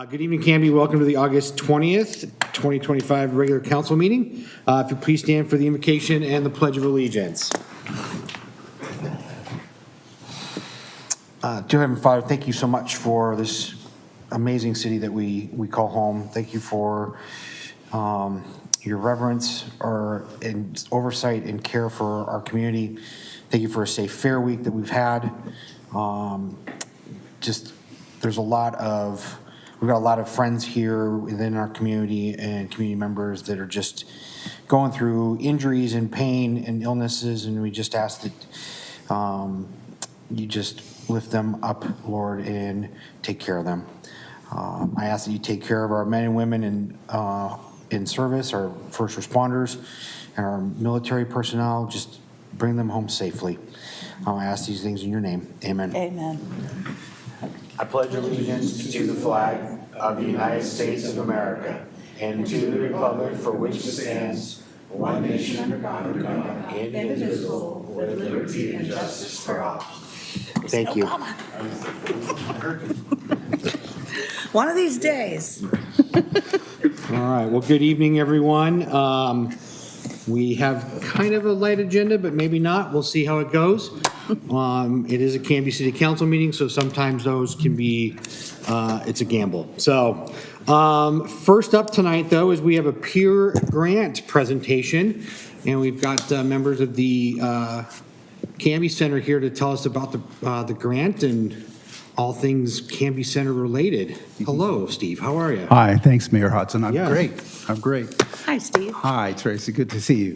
Good evening, Canby. Welcome to the August 20th, 2025 regular council meeting. If you please stand for the invocation and the Pledge of Allegiance. Dear Heavenly Father, thank you so much for this amazing city that we call home. Thank you for your reverence and oversight and care for our community. Thank you for a safe fair week that we've had. We've got a lot of friends here within our community and community members that are just going through injuries and pain and illnesses, and we just ask that you just lift them up, Lord, and take care of them. I ask that you take care of our men and women in service, our first responders, and our military personnel. Just bring them home safely. I ask these things in your name. Amen. Amen. I pledge allegiance to the flag of the United States of America and to the republic for which it stands, one nation under God, indivisible, with liberty and justice for all. Thank you. One of these days. All right. Well, good evening, everyone. We have kind of a light agenda, but maybe not. We'll see how it goes. It is a Canby City Council meeting, so sometimes those can be, it's a gamble. So first up tonight, though, is we have a PIER grant presentation, and we've got members of the Canby Center here to tell us about the grant and all things Canby Center related. Hello, Steve. How are you? Hi. Thanks, Mayor Hudson. I'm Yeah. great. I'm great. Hi, Steve. Hi, Tracy. Good to see you.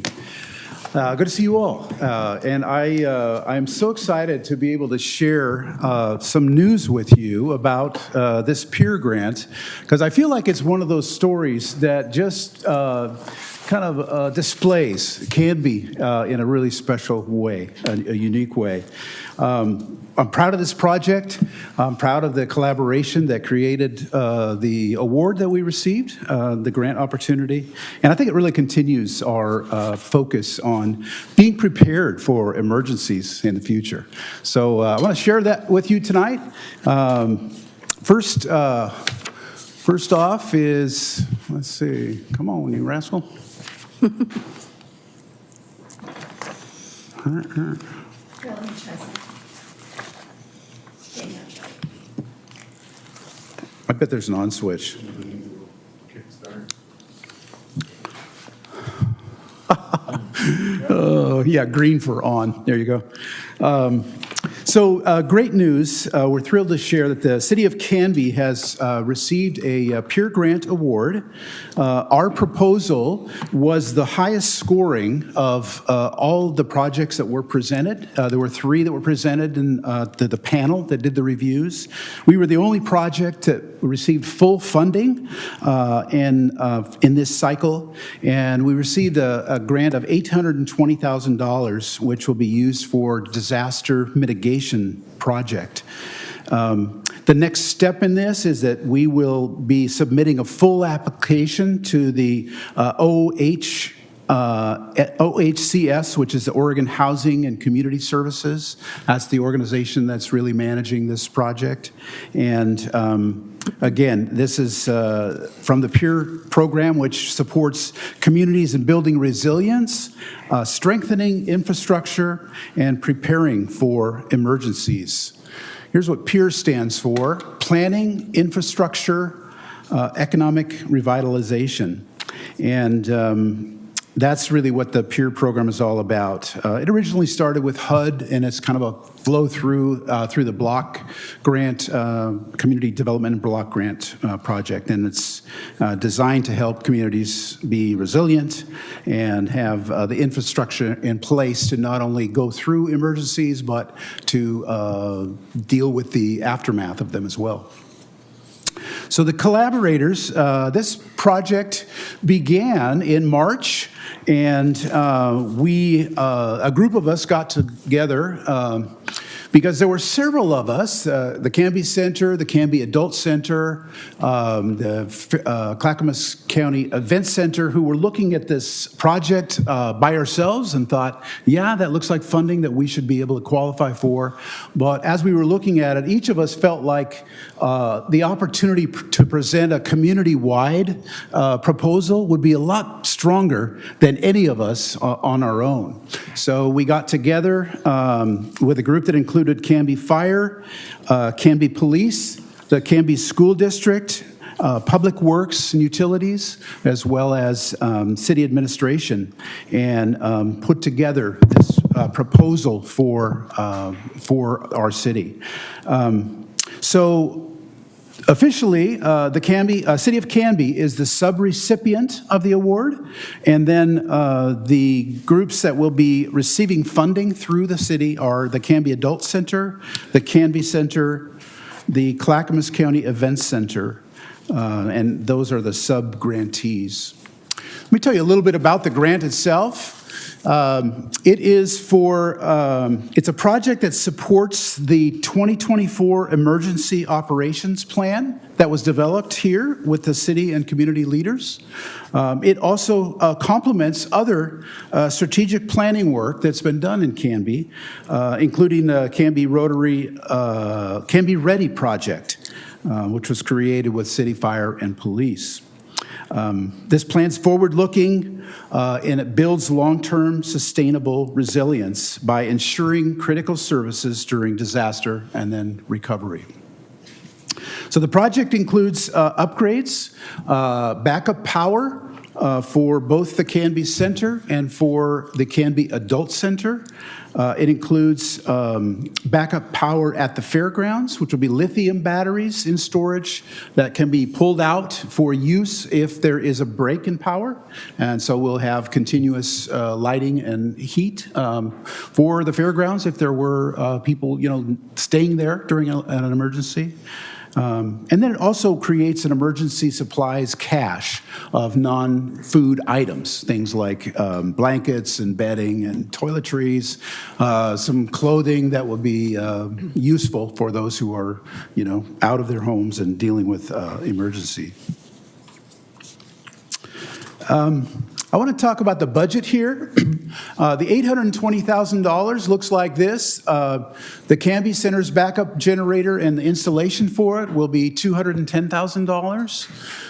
Good to see you all. And I'm so excited to be able to share some news with you about this PIER grant, because I feel like it's one of those stories that just kind of displays Canby in a really special way, a unique way. I'm proud of this project. I'm proud of the collaboration that created the award that we received, the grant opportunity. And I think it really continues our focus on being prepared for emergencies in the future. So I want to share that with you tonight. First off is, let's see, come on, you rascal. I bet there's an on switch. Oh, yeah, green for on. There you go. So great news. We're thrilled to share that the City of Canby has received a PIER Grant Award. Our proposal was the highest scoring of all the projects that were presented. There were 3 that were presented in the panel that did the reviews. We were the only project that received full funding in this cycle, and we received a grant of $820,000, which will be used for disaster mitigation project. The next step in this is that we will be submitting a full application to the OHCS, which is the Oregon Housing and Community Services. That's the organization that's really managing this project. And again, this is from the PIER program, which supports communities in building resilience, strengthening infrastructure, and preparing for emergencies. Here's what PIER stands for: Planning, Infrastructure, Economic Revitalization. And that's really what the PIER program is all about. It originally started with HUD, and it's kind of a flow through the block grant, community development and block grant project. And it's designed to help communities be resilient and have the infrastructure in place to not only go through emergencies, but to deal with the aftermath of them as well. So the collaborators, this project began in March, and a group of us got together because there were several of us, the Canby Center, the Canby Adult Center, the Clackamas County Event Center, who were looking at this project by ourselves and thought, yeah, that looks like funding that we should be able to qualify for. But as we were looking at it, each of us felt like the opportunity to present a community-wide proposal would be a lot stronger than any of us on our own. So we got together with a group that included Canby Fire, Canby Police, the Canby School District, Public Works and Utilities, as well as City Administration, and put together this proposal for our city. So officially, the City of Canby is the subrecipient of the award, and then the groups that will be receiving funding through the city are the Canby Adult Center, the Canby Center, the Clackamas County Events Center, and those are the sub-grantees. Let me tell you a little bit about the grant itself. It's a project that supports the 2024 Emergency Operations Plan that was developed here with the city and community leaders. It also complements other strategic planning work that's been done in Canby, including the Canby Canby Ready project, which was created with City Fire and Police. This plan's forward-looking, and it builds long-term sustainable resilience by ensuring critical services during disaster and then recovery. So the project includes upgrades, backup power for both the Canby Center and for the Canby Adult Center. It includes backup power at the fairgrounds, which will be lithium batteries in storage that can be pulled out for use if there is a break in power. And so we'll have continuous lighting and heat for the fairgrounds if there were people, staying there during an emergency. And then it also creates an emergency supplies cache of non-food items, things like blankets and bedding and toiletries, some clothing that will be useful for those who are, out of their homes and dealing with emergency. I want to talk about the budget here. The $820,000 looks like this. The Canby Center's backup generator and the installation for it will be $210,000.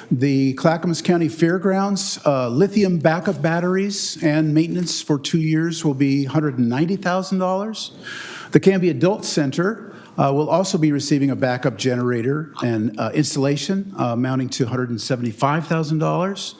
The Clackamas County Fairgrounds lithium backup batteries and maintenance for 2 years will be $190,000. The Canby Adult Center will also be receiving a backup generator and installation amounting to $175,000.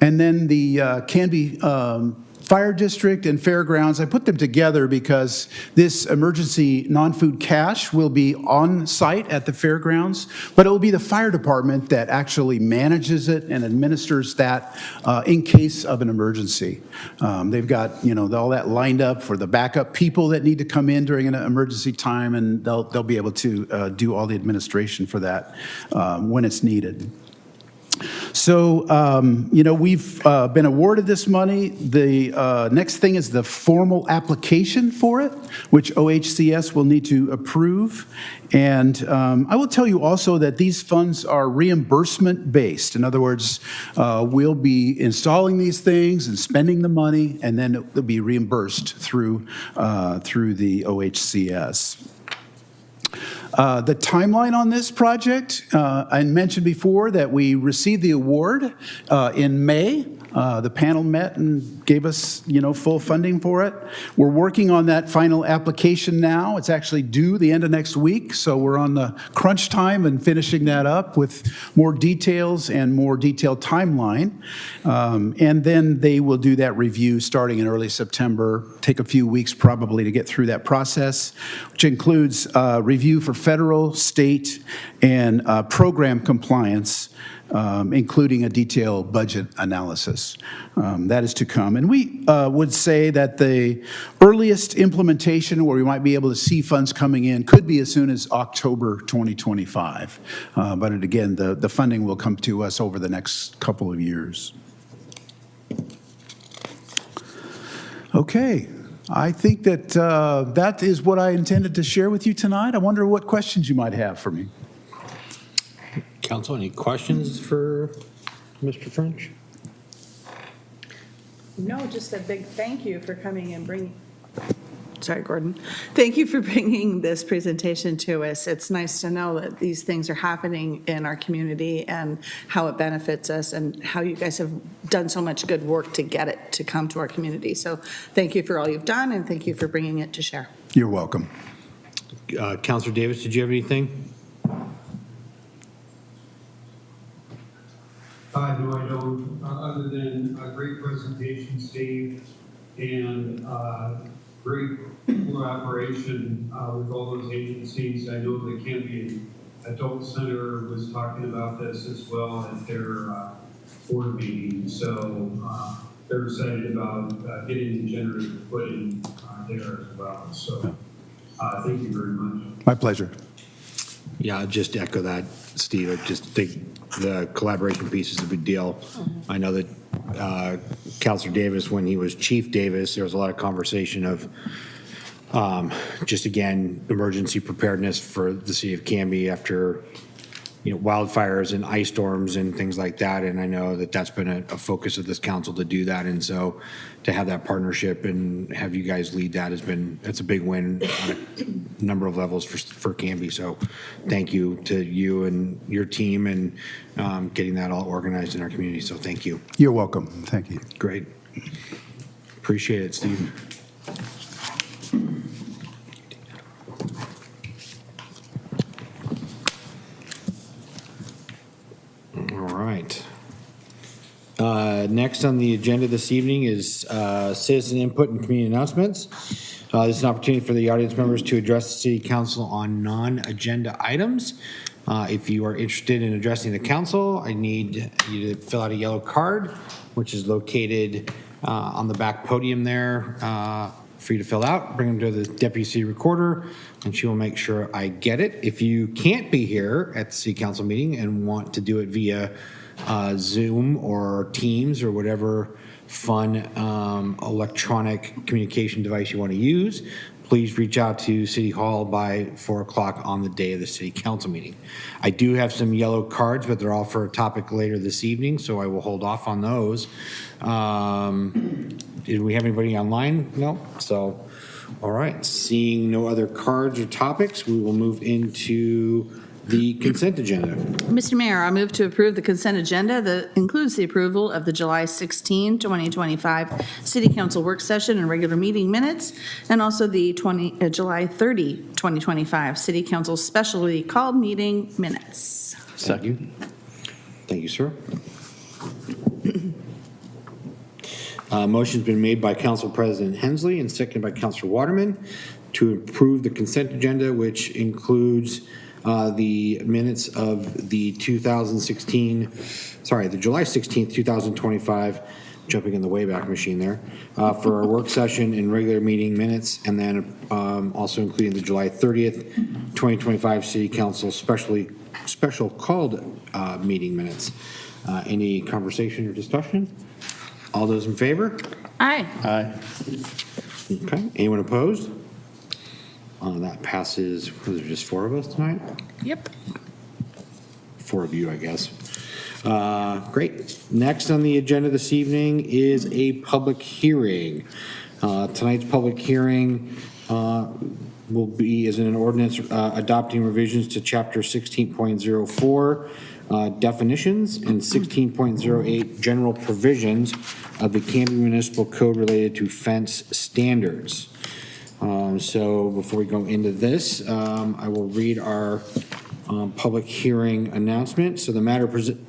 And then the Canby Fire District and Fairgrounds, I put them together because this emergency non-food cache will be on site at the fairgrounds, but it will be the fire department that actually manages it and administers that in case of an emergency. They've got all that lined up for the backup people that need to come in during an emergency time, and they'll be able to do all the administration for that when it's needed. So, we've been awarded this money. The next thing is the formal application for it, which OHCS will need to approve. And I will tell you also that these funds are reimbursement-based. In other words, we'll be installing these things and spending the money, and then it'll be reimbursed through the OHCS. The timeline on this project, I mentioned before that we received the award in May. The panel met and gave us, full funding for it. We're working on that final application now. It's actually due the end of next week, so we're on the crunch time and finishing that up with more details and more detailed timeline. And then they will do that review starting in early September, take a few weeks probably to get through that process, which includes review for federal, state, and program compliance, including a detailed budget analysis. That is to come. And we would say that the earliest implementation where we might be able to see funds coming in could be as soon as October 2025. But again, the funding will come to us over the next couple of years. Okay. I think that that is what I intended to share with you tonight. I wonder what questions you might have for me. Council, any questions for Mr. French? No, just a big thank you for coming and bringing, sorry, Gordon. Thank you for bringing this presentation to us. It's nice to know that these things are happening in our community and how it benefits us and how you guys have done so much good work to get it to come to our community. So thank you for all you've done and thank you for bringing it to share. You're welcome. Councilor Davis, did you have anything? No, I don't, other than a great presentation, Steve, and great collaboration with all those agencies. I know the Canby Adult Center was talking about this as well at their board meeting. So they're excited about getting the generator put in there as well. So thank you very much. My pleasure. Yeah, I'll just echo that, Steve. I just think the collaboration piece is a big deal. I know that Councilor Davis, when he was Chief Davis, there was a lot of conversation of just, again, emergency preparedness for the city of Canby after, wildfires and ice storms and things like that. And I know that that's been a focus of this council to do that. And so to have that partnership and have you guys lead that it's a big win on a number of levels for Canby. So thank you to you and your team and getting that all organized in our community. So thank you. You're welcome. Thank you. Great. Appreciate it, Steve. All right. Next on the agenda this evening is citizen input and community announcements. This is an opportunity for the audience members to address the city council on non-agenda items. If you are interested in addressing the council, I need you to fill out a yellow card, which is located on the back podium there for you to fill out. Bring them to the deputy city recorder, and she will make sure I get it. If you can't be here at the city council meeting and want to do it via Zoom or Teams or whatever fun electronic communication device you want to use, please reach out to City Hall by 4 o'clock on the day of the city council meeting. I do have some yellow cards, but they're all for a topic later this evening, so I will hold off on those. Did we have anybody online? No. So, all right. Seeing no other cards or topics, we will move into the consent agenda. Mr. Mayor, I move to approve the consent agenda that includes the approval of the July 16, 2025 City Council work session and regular meeting minutes, and also the July 30, 2025 City Council specially called meeting minutes. Second. Thank you, sir. Motion's been made by Council President Hensley and seconded by Councilor Waterman to approve the consent agenda, which includes the minutes of the July 16th, 2025, jumping in the Wayback Machine there, for our work session and regular meeting minutes, and then also including the July 30th, 2025 City Council special called meeting minutes. Any conversation or discussion? All those in favor? Aye. Aye. Okay. Anyone opposed? That passes. Was there just 4 of us tonight? Yep. 4 of you, I guess. Great. Next on the agenda this evening is a public hearing. Tonight's public hearing is an ordinance adopting revisions to Chapter 16.04 definitions and 16.08 general provisions of the Canby Municipal Code related to fence standards. So before we go into this, I will read our public hearing announcement. So the matter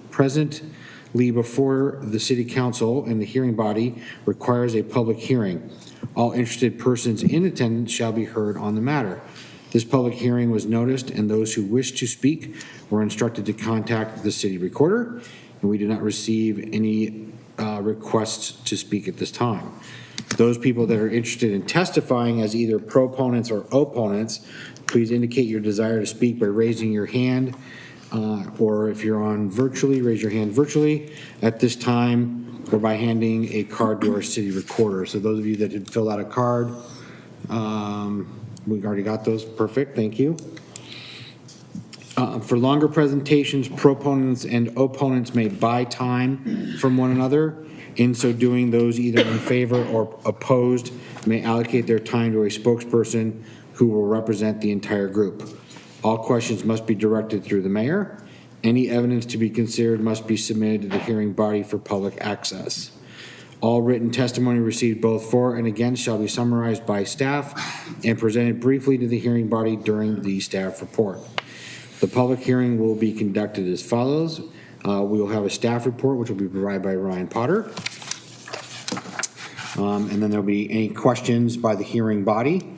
presently before the City Council and the hearing body requires a public hearing. All interested persons in attendance shall be heard on the matter. This public hearing was noticed, and those who wish to speak were instructed to contact the city recorder, and we did not receive any requests to speak at this time. Those people that are interested in testifying as either proponents or opponents, please indicate your desire to speak by raising your hand, or if you're on virtually, raise your hand virtually. At this time, or by handing a card to our city recorder. So those of you that had filled out a card, we've already got those. Perfect, thank you. For longer presentations, proponents and opponents may buy time from one another. In so doing, those either in favor or opposed may allocate their time to a spokesperson who will represent the entire group. All questions must be directed through the mayor. Any evidence to be considered must be submitted to the hearing body for public access. All written testimony received both for and against shall be summarized by staff and presented briefly to the hearing body during the staff report. The public hearing will be conducted as follows. We will have a staff report, which will be provided by Ryan Potter. And then there'll be any questions by the hearing body.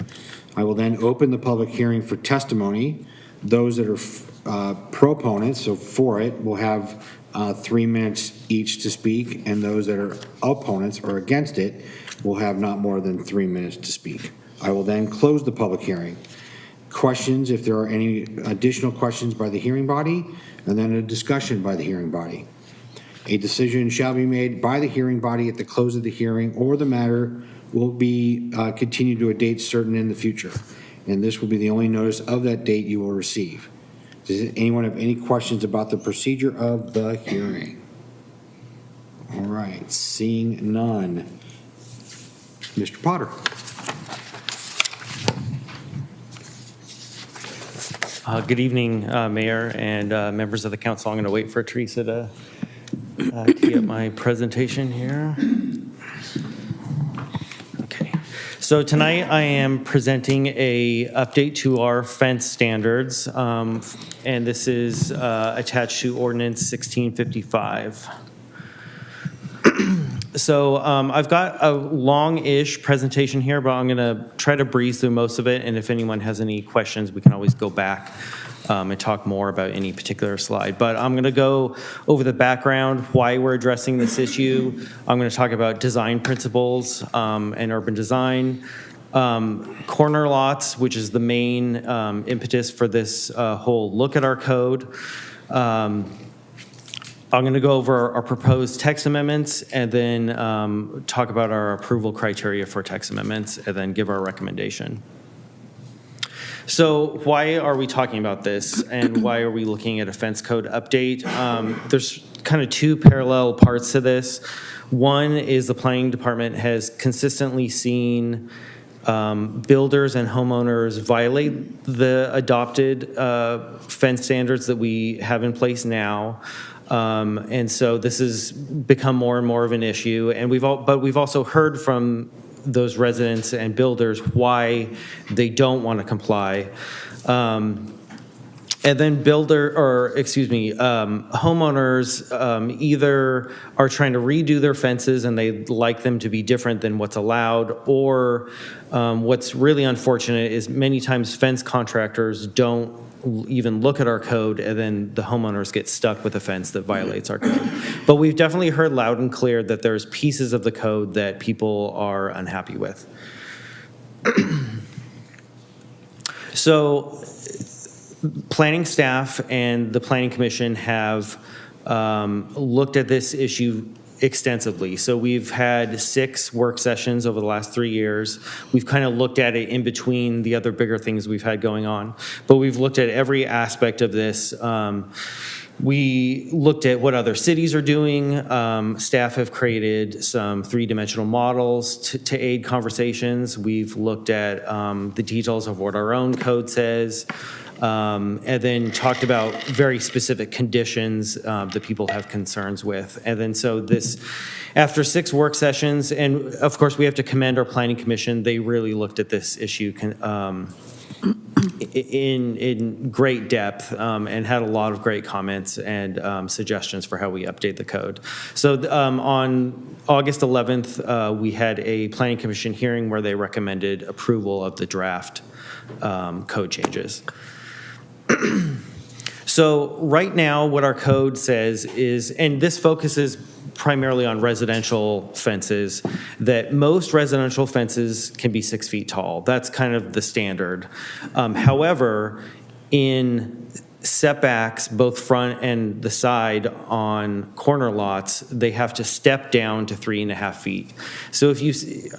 I will then open the public hearing for testimony. Those that are proponents, so for it, will have 3 minutes each to speak, and those that are opponents or against it will have not more than 3 minutes to speak. I will then close the public hearing. Questions, if there are any additional questions by the hearing body, and then a discussion by the hearing body. A decision shall be made by the hearing body at the close of the hearing, or the matter will be continued to a date certain in the future. And this will be the only notice of that date you will receive. Does anyone have any questions about the procedure of the hearing? All right, seeing none. Mr. Potter. Good evening, Mayor and members of the council. I'm going to wait for Teresa to tee up my presentation here. Okay. So tonight I am presenting a update to our fence standards, and this is attached to Ordinance 1655. So I've got a long-ish presentation here, but I'm going to try to breeze through most of it, and if anyone has any questions, we can always go back and talk more about any particular slide. But I'm going to go over the background, why we're addressing this issue. I'm going to talk about design principles and urban design. Corner lots, which is the main impetus for this whole look at our code. I'm going to go over our proposed text amendments and then talk about our approval criteria for text amendments and then give our recommendation. So why are we talking about this and why are we looking at a fence code update? There's kind of 2 parallel parts to this. One is the planning department has consistently seen builders and homeowners violate the adopted fence standards that we have in place now. And so this has become more and more of an issue. And we've also heard from those residents and builders why they don't want to comply. And then homeowners either are trying to redo their fences and they'd like them to be different than what's allowed, or what's really unfortunate is many times fence contractors don't even look at our code, and then the homeowners get stuck with a fence that violates our code. But we've definitely heard loud and clear that there's pieces of the code that people are unhappy with. So planning staff and the planning commission have looked at this issue extensively. So we've had 6 work sessions over the last 3 years. We've kind of looked at it in between the other bigger things we've had going on, but we've looked at every aspect of this. We looked at what other cities are doing. Staff have created some 3-dimensional models to aid conversations. We've looked at the details of what our own code says. And then talked about very specific conditions that people have concerns with. And then so this, after 6 work sessions, and of course we have to commend our planning commission, they really looked at this issue in great depth and had a lot of great comments and suggestions for how we update the code. So on August 11th, we had a planning commission hearing where they recommended approval of the draft code changes. So right now, what our code says is, and this focuses primarily on residential fences, that most residential fences can be 6 feet tall. That's kind of the standard. However, in setbacks, both front and the side on corner lots, they have to step down to 3.5 feet. So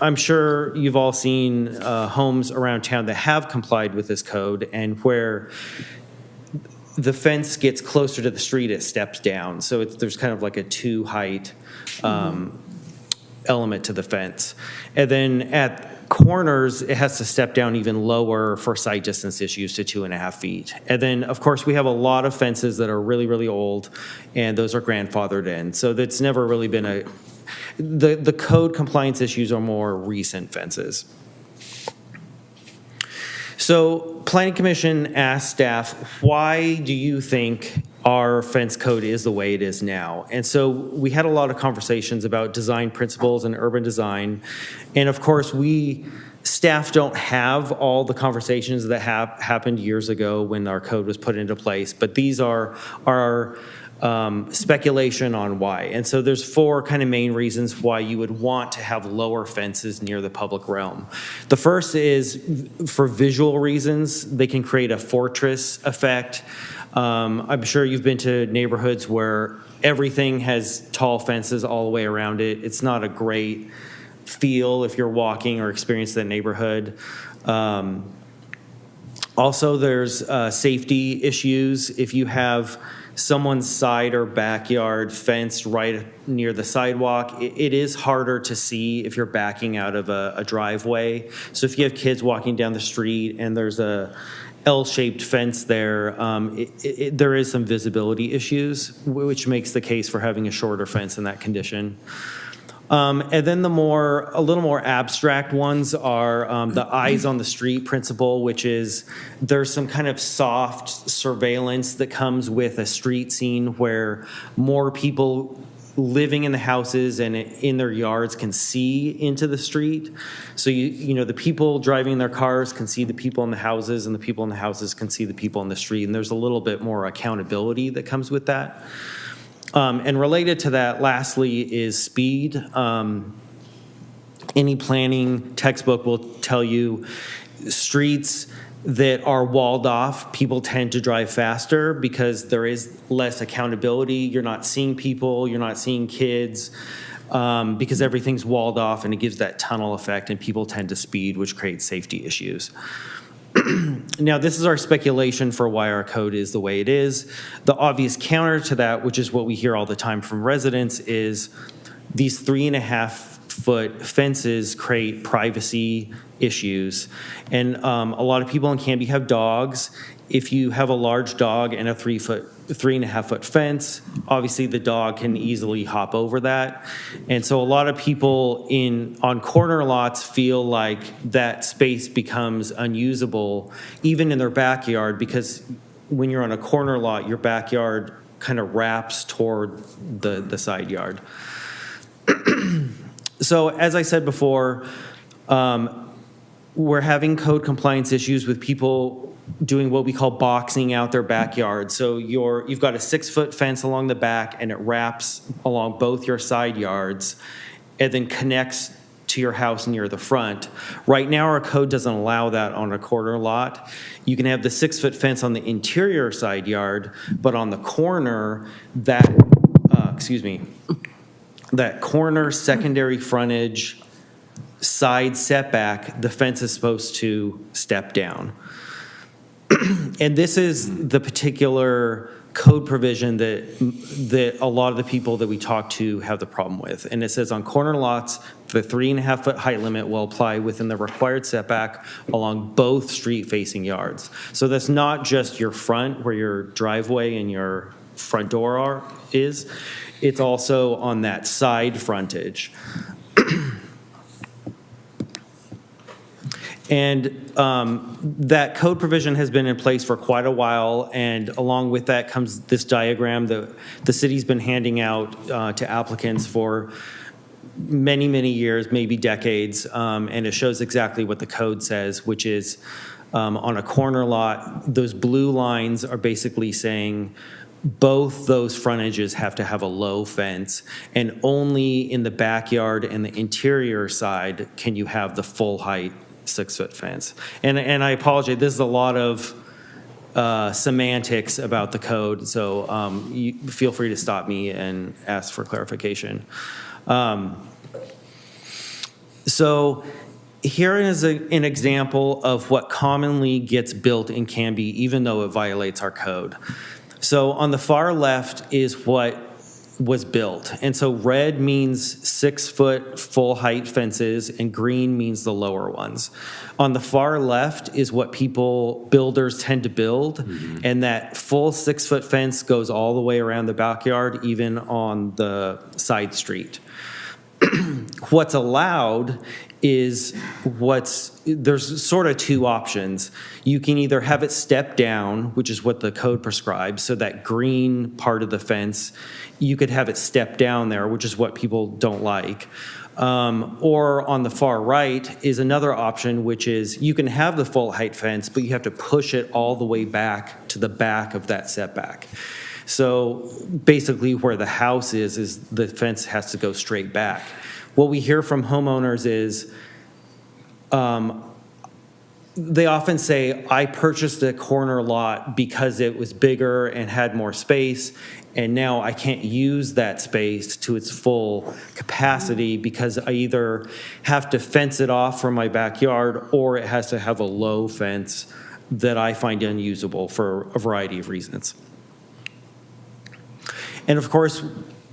I'm sure you've all seen homes around town that have complied with this code, and where the fence gets closer to the street, it steps down. So there's kind of like a 2-height element to the fence. And then at corners, it has to step down even lower for sight distance issues to 2.5 feet. And then, of course, we have a lot of fences that are really, really old, and those are grandfathered in. So that's never really been the code compliance issues are more recent fences. So Planning Commission asked staff, why do you think our fence code is the way it is now? And so we had a lot of conversations about design principles and urban design. And of course, staff don't have all the conversations that happened years ago when our code was put into place, but these are our speculation on why. And so there's 4 kind of main reasons why you would want to have lower fences near the public realm. The first is for visual reasons. They can create a fortress effect. I'm sure you've been to neighborhoods where everything has tall fences all the way around it. It's not a great feel if you're walking or experience that neighborhood. Also, there's safety issues. If you have someone's side or backyard fenced right near the sidewalk, it is harder to see if you're backing out of a driveway. So if you have kids walking down the street and there's a L-shaped fence there, there is some visibility issues, which makes the case for having a shorter fence in that condition. And then a little more abstract ones are the eyes on the street principle, which is there's some kind of soft surveillance that comes with a street scene where more people living in the houses and in their yards can see into the street. So the people driving in their cars can see the people in the houses, and the people in the houses can see the people in the street. And there's a little bit more accountability that comes with that. And related to that, lastly, is speed. Any planning textbook will tell you streets that are walled off, people tend to drive faster because there is less accountability. You're not seeing people, you're not seeing kids, because everything's walled off, and it gives that tunnel effect, and people tend to speed, which creates safety issues. Now, this is our speculation for why our code is the way it is. The obvious counter to that, which is what we hear all the time from residents, is these 3.5-foot fences create privacy issues. And a lot of people in Canby have dogs. If you have a large dog and a 3.5-foot fence, obviously the dog can easily hop over that. And so a lot of people on corner lots feel like that space becomes unusable, even in their backyard, because when you're on a corner lot, your backyard kind of wraps toward the side yard. So as I said before, we're having code compliance issues with people doing what we call boxing out their backyard. So you've got a 6-foot fence along the back, and it wraps along both your side yards and then connects to your house near the front. Right now, our code doesn't allow that on a corner lot. You can have the 6-foot fence on the interior side yard, but on the corner, that corner secondary frontage side setback, the fence is supposed to step down. And this is the particular code provision that a lot of the people that we talk to have the problem with. And it says on corner lots, the 3.5-foot height limit will apply within the required setback along both street-facing yards. So that's not just your front, where your driveway and your front door is. It's also on that side frontage. And that code provision has been in place for quite a while, and along with that comes this diagram that the city's been handing out to applicants for many, many years, maybe decades, and it shows exactly what the code says, which is on a corner lot, those blue lines are basically saying both those frontages have to have a low fence, and only in the backyard and the interior side can you have the full height 6-foot fence. And I apologize, this is a lot of semantics about the code, so you feel free to stop me and ask for clarification. So here is an example of what commonly gets built in Canby, even though it violates our code. So on the far left is what was built. And so red means 6-foot full height fences and green means the lower ones. On the far left is what builders tend to build. And that full 6-foot fence goes all the way around the backyard, even on the side street. What's allowed is there's sort of two options. You can either have it step down, which is what the code prescribes, so that green part of the fence, you could have it step down there, which is what people don't like. Or on the far right is another option, which is you can have the full height fence, but you have to push it all the way back to the back of that setback. So basically where the house is the fence has to go straight back. What we hear from homeowners is they often say, I purchased a corner lot because it was bigger and had more space, and now I can't use that space to its full capacity because I either have to fence it off from my backyard or it has to have a low fence that I find unusable for a variety of reasons. And of course,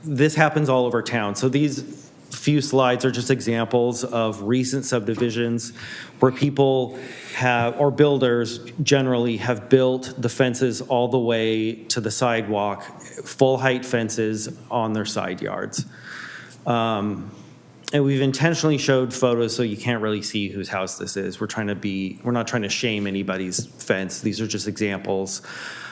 this happens all over town. So these few slides are just examples of recent subdivisions where people have, or builders generally have built the fences all the way to the sidewalk, full height fences on their side yards. And we've intentionally showed photos so you can't really see whose house this is. We're not trying to shame anybody's fence. These are just examples.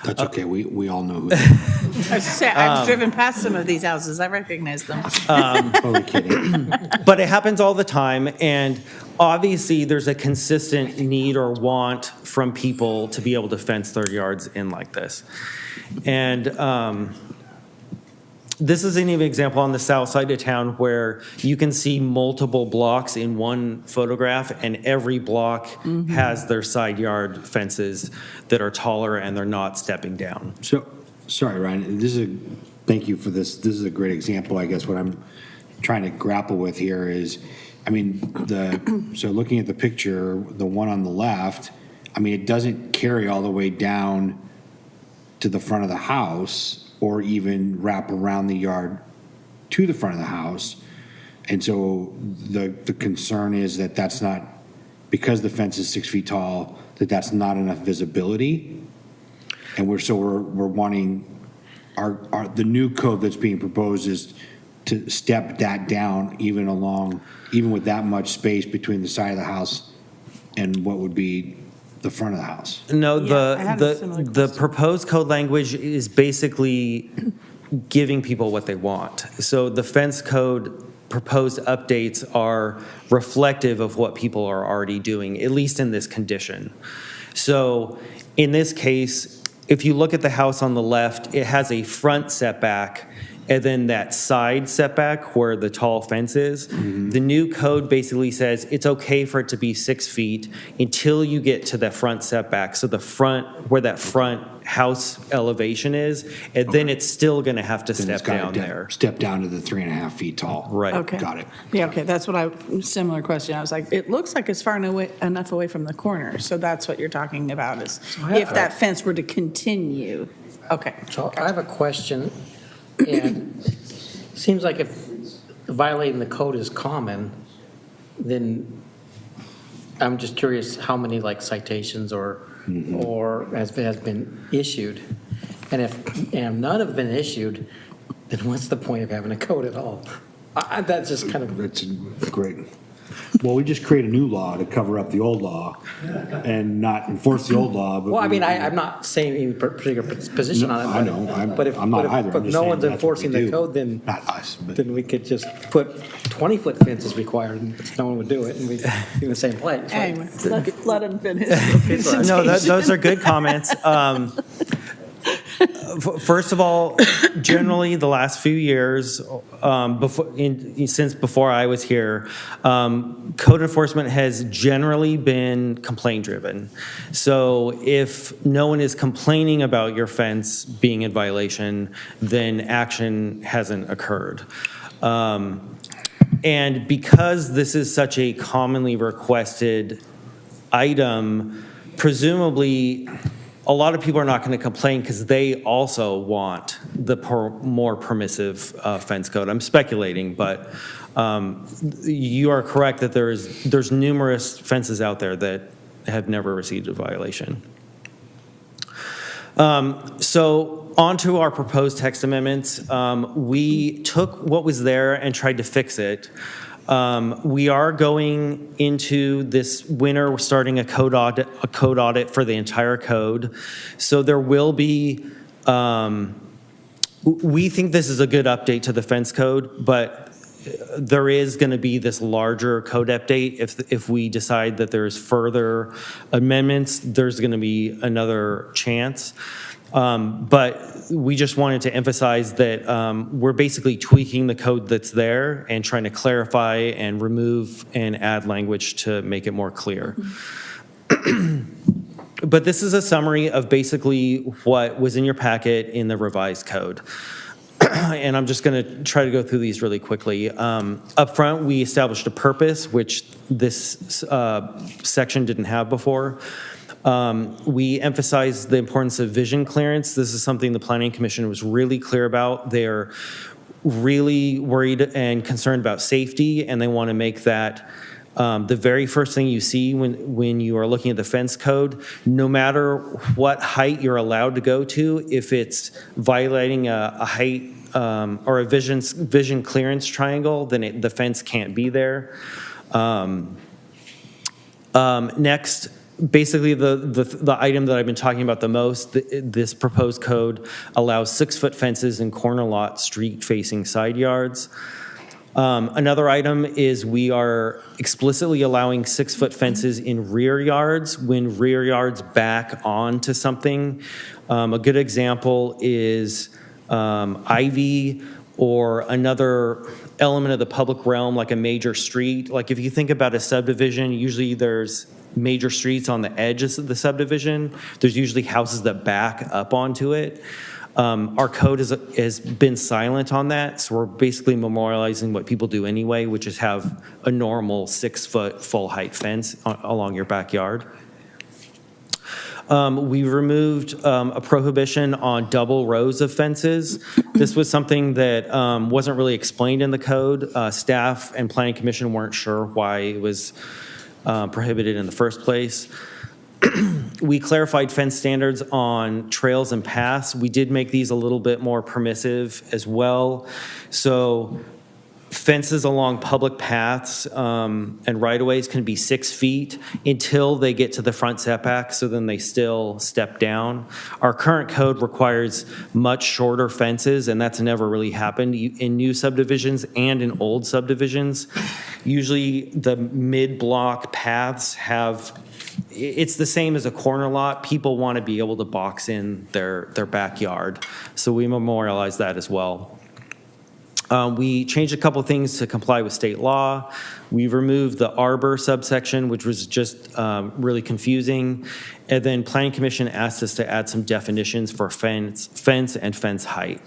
That's okay. We all know who. I was gonna say, I've driven past some of these houses. I recognize them. Totally kidding. But it happens all the time, and obviously there's a consistent need or want from people to be able to fence their yards in like this. And this is an example on the south side of town where you can see multiple blocks in one photograph, and every block has their side yard fences that are taller and they're not stepping down. So, sorry, Ryan, thank you for this. This is a great example. I guess what I'm trying to grapple with here is, I mean, so looking at the picture, the one on the left, I mean, it doesn't carry all the way down to the front of the house or even wrap around the yard to the front of the house. And so the concern is that that's not, because the fence is 6 feet tall, that's not enough visibility. And we're wanting, the new code that's being proposed is to step that down even with that much space between the side of the house and what would be the front of the house. No, Yeah, the proposed code language is basically giving people what they want. So the fence code proposed updates are reflective of what people are already doing, at least in this condition. So in this case, if you look at the house on the left, it has a front setback and then that side setback where the tall fence is. The new code basically says it's okay for it to be 6 feet until you get to the front setback. So the front, where that front house elevation is, and then it's still going to have to step down there. Step down to the 3.5 feet tall. Right. Okay. Got it. Yeah, okay, that's similar question. I was like, it looks like it's far enough away from the corner, so that's what you're talking about is if that fence were to continue. Okay. So I have a question, and it seems like if violating the code is common, then I'm just curious how many like citations or has been issued. And if none have been issued, then what's the point of having a code at all? That's just kind of... That's great. Well, we just create a new law to cover up the old law and not enforce the old law. But Well, I mean, I'm not saying any particular position on it. I know. But if, I'm not but if, either. if I'm just no saying one's that's what enforcing we the do. code, then Not us, but then we could just put 20-foot fences required, and no one would do it, and we'd be in the same place. Right? Anyway, let him finish. No, those are good comments. First of all, generally, the last few years, since before I was here, code enforcement has generally been complaint-driven. So if no one is complaining about your fence being in violation, then action hasn't occurred. And because this is such a commonly requested item, presumably a lot of people are not going to complain because they also want the more permissive fence code. I'm speculating, but you are correct that there's numerous fences out there that have never received a violation. So on to our proposed text amendments. We took what was there and tried to fix it. We are going into this winter, we're starting a code audit for the entire code. So there will be, we think this is a good update to the fence code, but there is going to be this larger code update. If we decide that there's further amendments, there's going to be another chance. But we just wanted to emphasize that we're basically tweaking the code that's there and trying to clarify and remove and add language to make it more clear. But this is a summary of basically what was in your packet in the revised code. And I'm just going to try to go through these really quickly. Up front, we established a purpose, which this section didn't have before. We emphasized the importance of vision clearance. This is something the Planning Commission was really clear about. They're really worried and concerned about safety, and they want to make that the very first thing you see when you are looking at the fence code, no matter what height you're allowed to go to, if it's violating a height or a vision clearance triangle, then the fence can't be there. Next, basically the item that I've been talking about the most, this proposed code allows 6-foot fences in corner lot street-facing side yards. Another item is we are explicitly allowing 6-foot fences in rear yards when rear yards back onto something. A good example is ivy or another element of the public realm like a major street. Like if you think about a subdivision, usually there's major streets on the edges of the subdivision. There's usually houses that back up onto it. Our code has been silent on that, so we're basically memorializing what people do anyway, which is have a normal 6-foot full height fence along your backyard. We removed a prohibition on double rows of fences. This was something that wasn't really explained in the code. Staff and Planning Commission weren't sure why it was prohibited in the first place. We clarified fence standards on trails and paths. We did make these a little bit more permissive as well. So fences along public paths and right-of-ways can be 6 feet until they get to the front setback, so then they still step down. Our current code requires much shorter fences, and that's never really happened in new subdivisions and in old subdivisions. Usually the mid-block paths have, it's the same as a corner lot. People want to be able to box in their backyard, so we memorialize that as well. We changed a couple things to comply with state law. We removed the arbor subsection, which was just really confusing. And then Planning Commission asked us to add some definitions for fence and fence height.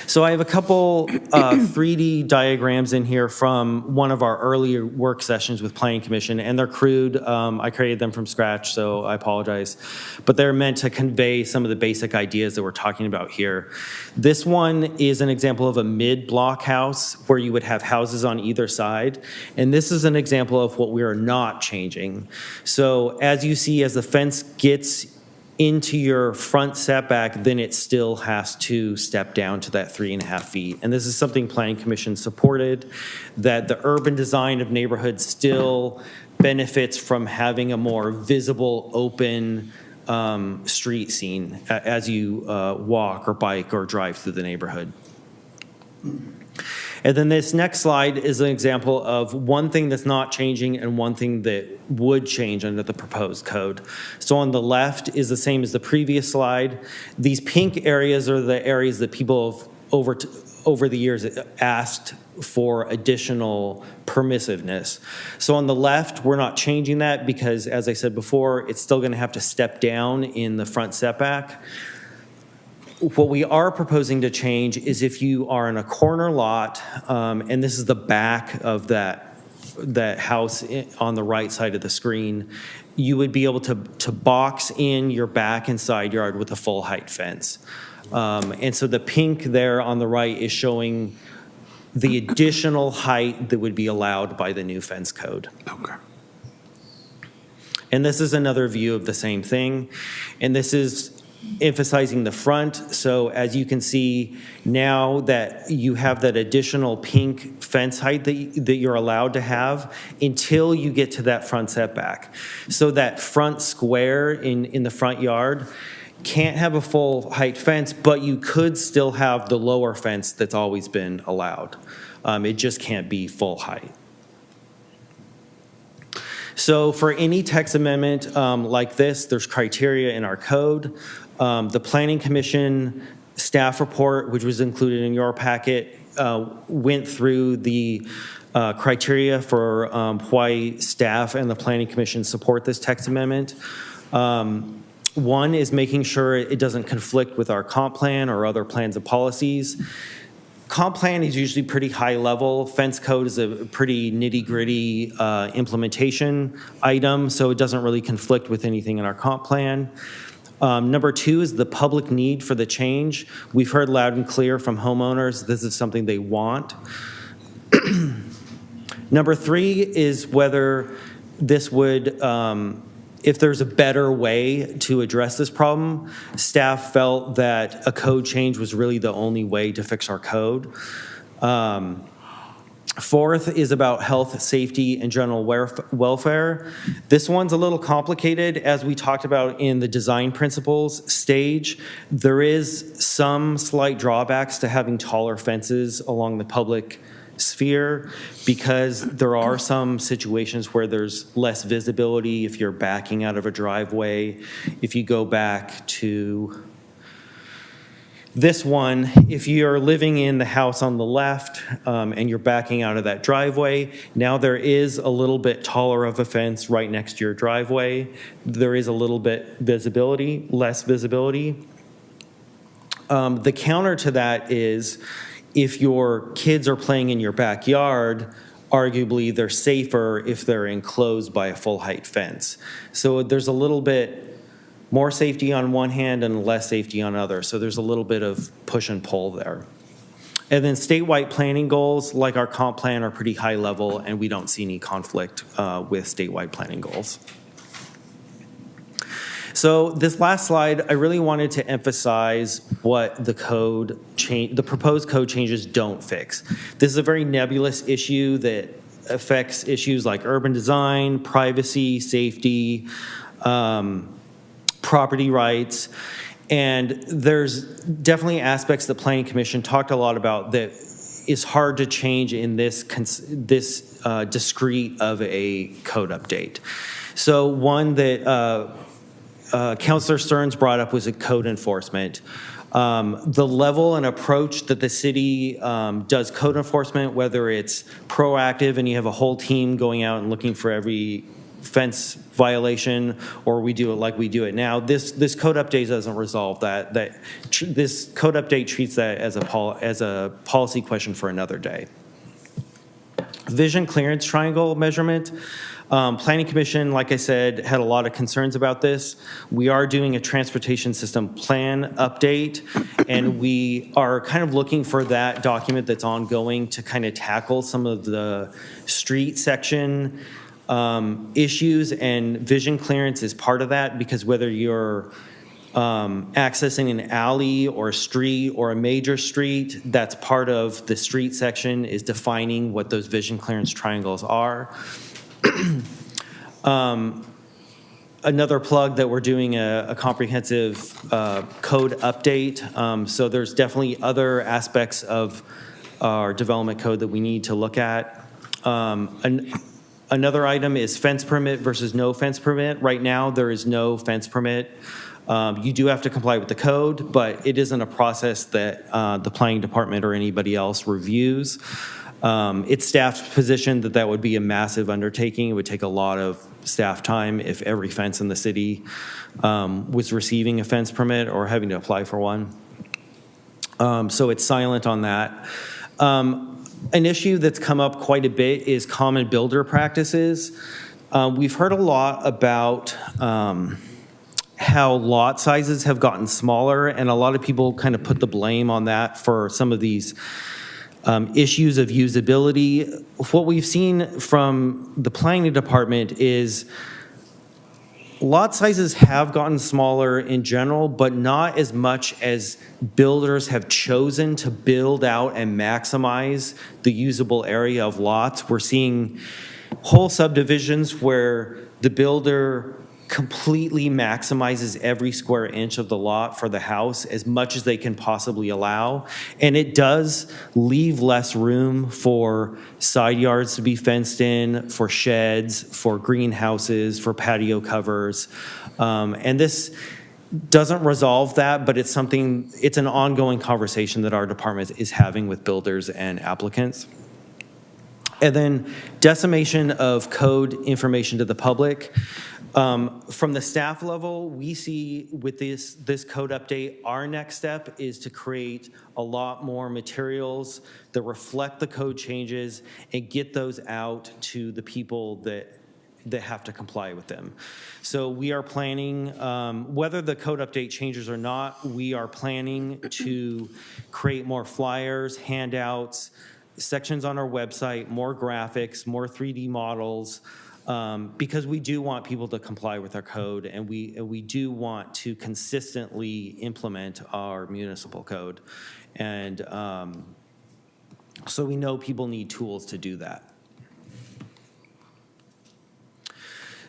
So I have a couple 3D diagrams in here from one of our earlier work sessions with Planning Commission, and they're crude. I created them from scratch, so I apologize. But they're meant to convey some of the basic ideas that we're talking about here. This one is an example of a mid-block house where you would have houses on either side. And this is an example of what we are not changing. So as you see, as the fence gets into your front setback, then it still has to step down to that 3.5 feet. And this is something Planning Commission supported, that the urban design of neighborhoods still benefits from having a more visible, open street scene as you walk or bike or drive through the neighborhood. And then this next slide is an example of one thing that's not changing and one thing that would change under the proposed code. So on the left is the same as the previous slide. These pink areas are the areas that people have over the years asked for additional permissiveness. So on the left, we're not changing that because, as I said before, it's still going to have to step down in the front setback. What we are proposing to change is if you are in a corner lot, and this is the back of that house on the right side of the screen, you would be able to box in your back and side yard with a full height fence. And so the pink there on the right is showing the additional height that would be allowed by the new fence code. Okay. And this is another view of the same thing. And this is emphasizing the front. So as you can see now that you have that additional pink fence height that you're allowed to have until you get to that front setback. So that front square in the front yard can't have a full height fence, but you could still have the lower fence that's always been allowed. It just can't be full height. So for any text amendment like this, there's criteria in our code. The Planning Commission staff report, which was included in your packet, went through the criteria for why staff and the Planning Commission support this text amendment. One is making sure it doesn't conflict with our comp plan or other plans and policies. Comp plan is usually pretty high level. Fence code is a pretty nitty-gritty implementation item, so it doesn't really conflict with anything in our comp plan. Number two is the public need for the change. We've heard loud and clear from homeowners this is something they want. Number three is whether this would, if there's a better way to address this problem. Staff felt that a code change was really the only way to fix our code. Fourth is about health, safety, and general welfare. This one's a little complicated. As we talked about in the design principles stage, there is some slight drawbacks to having taller fences along the public sphere because there are some situations where there's less visibility if you're backing out of a driveway. If you go back to this one, if you're living in the house on the left and you're backing out of that driveway, now there is a little bit taller of a fence right next to your driveway. There is a little bit visibility, less visibility. The counter to that is if your kids are playing in your backyard, arguably they're safer if they're enclosed by a full height fence. So there's a little bit more safety on one hand and less safety on other. So there's a little bit of push and pull there. And then statewide planning goals, like our comp plan, are pretty high level, and we don't see any conflict with statewide planning goals. So this last slide, I really wanted to emphasize what the proposed code changes don't fix. This is a very nebulous issue that affects issues like urban design, privacy, safety, property rights, and there's definitely aspects the Planning Commission talked a lot about that is hard to change in this discrete of a code update. So one that Councilor Stearns brought up was a code enforcement. The level and approach that the city does code enforcement, whether it's proactive and you have a whole team going out and looking for every fence violation, or we do it like we do it now. This code update doesn't resolve that. This code update treats that as a policy question for another day. Vision clearance triangle measurement. Planning Commission, like I said, had a lot of concerns about this. We are doing a transportation system plan update, and we are kind of looking for that document that's ongoing to kind of tackle some of the street section issues, and vision clearance is part of that, because whether you're accessing an alley or a street or a major street, that's part of the street section, is defining what those vision clearance triangles are. Another plug that we're doing a comprehensive code update. So there's definitely other aspects of our development code that we need to look at. Another item is fence permit versus no fence permit. Right now, there is no fence permit. You do have to comply with the code, but it isn't a process that the planning department or anybody else reviews. It's staff's position that that would be a massive undertaking. It would take a lot of staff time if every fence in the city was receiving a fence permit or having to apply for one. So it's silent on that. An issue that's come up quite a bit is common builder practices. We've heard a lot about how lot sizes have gotten smaller, and a lot of people kind of put the blame on that for some of these issues of usability. What we've seen from the planning department is lot sizes have gotten smaller in general, but not as much as builders have chosen to build out and maximize the usable area of lots. We're seeing whole subdivisions where the builder completely maximizes every square inch of the lot for the house as much as they can possibly allow. And it does leave less room for side yards to be fenced in, for sheds, for greenhouses, for patio covers. And this doesn't resolve that, but it's an ongoing conversation that our department is having with builders and applicants. And then decimation of code information to the public. From the staff level, we see with this code update, our next step is to create a lot more materials that reflect the code changes and get those out to the people that have to comply with them. So we are planning, whether the code update changes or not, we are planning to create more flyers, handouts, sections on our website, more graphics, more 3D models, because we do want people to comply with our code, and we do want to consistently implement our municipal code. And so we know people need tools to do that.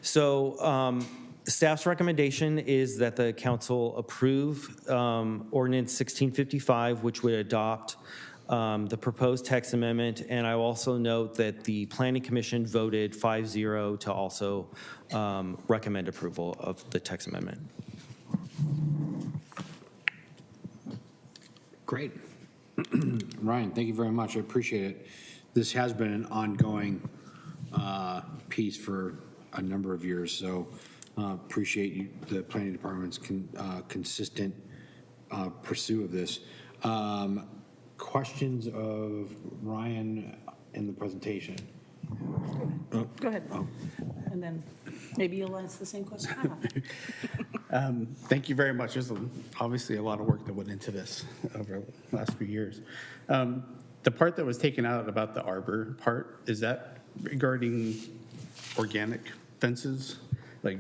So staff's recommendation is that the council approve ordinance 1655, which would adopt the proposed text amendment. And I also note that the Planning Commission voted 5-0 to also recommend approval of the text amendment. Great. Ryan, thank you very much. I appreciate it. This has been an ongoing piece for a number of years, so appreciate the planning department's consistent pursuit of this. Questions of Ryan in the presentation? Go ahead. And then maybe you'll ask the same question I have. Thank you very much. There's obviously a lot of work that went into this over the last few years. The part that was taken out about the arbor part, is that regarding organic fences, like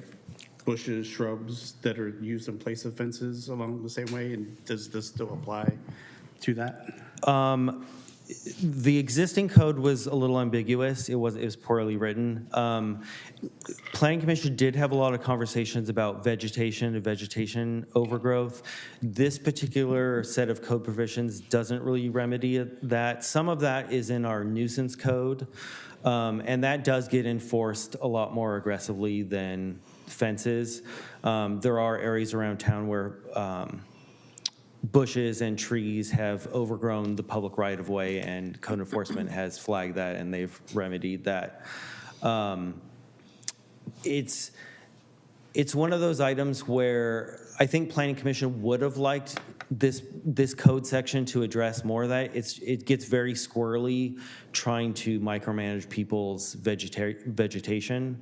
bushes, shrubs that are used in place of fences along the same way? And does this still apply to that? The existing code was a little ambiguous. It was poorly written. Planning Commission did have a lot of conversations about vegetation and vegetation overgrowth. This particular set of code provisions doesn't really remedy that. Some of that is in our nuisance code, and that does get enforced a lot more aggressively than fences. There are areas around town where bushes and trees have overgrown the public right-of-way, and code enforcement has flagged that, and they've remedied that. It's one of those items where I think Planning Commission would have liked this code section to address more of that. It gets very squirrely trying to micromanage people's vegetation,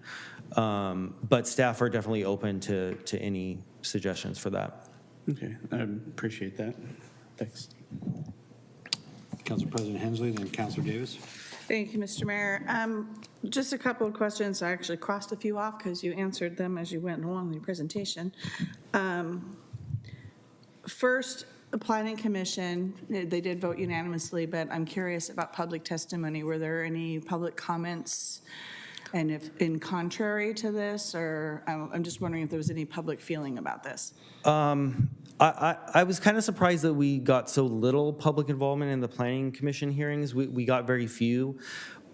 but staff are definitely open to any suggestions for that. Okay, I appreciate that. Thanks. Council President Hensley, then Councilor Davis. Thank you, Mr. Mayor. Just a couple of questions. I actually crossed a few off because you answered them as you went along in your presentation. First, the Planning Commission, they did vote unanimously, but I'm curious about public testimony. Were there any public comments And if in contrary to this, or I'm just wondering if there was any public feeling about this. I was kind of surprised that we got so little public involvement in the planning commission hearings. We got very few,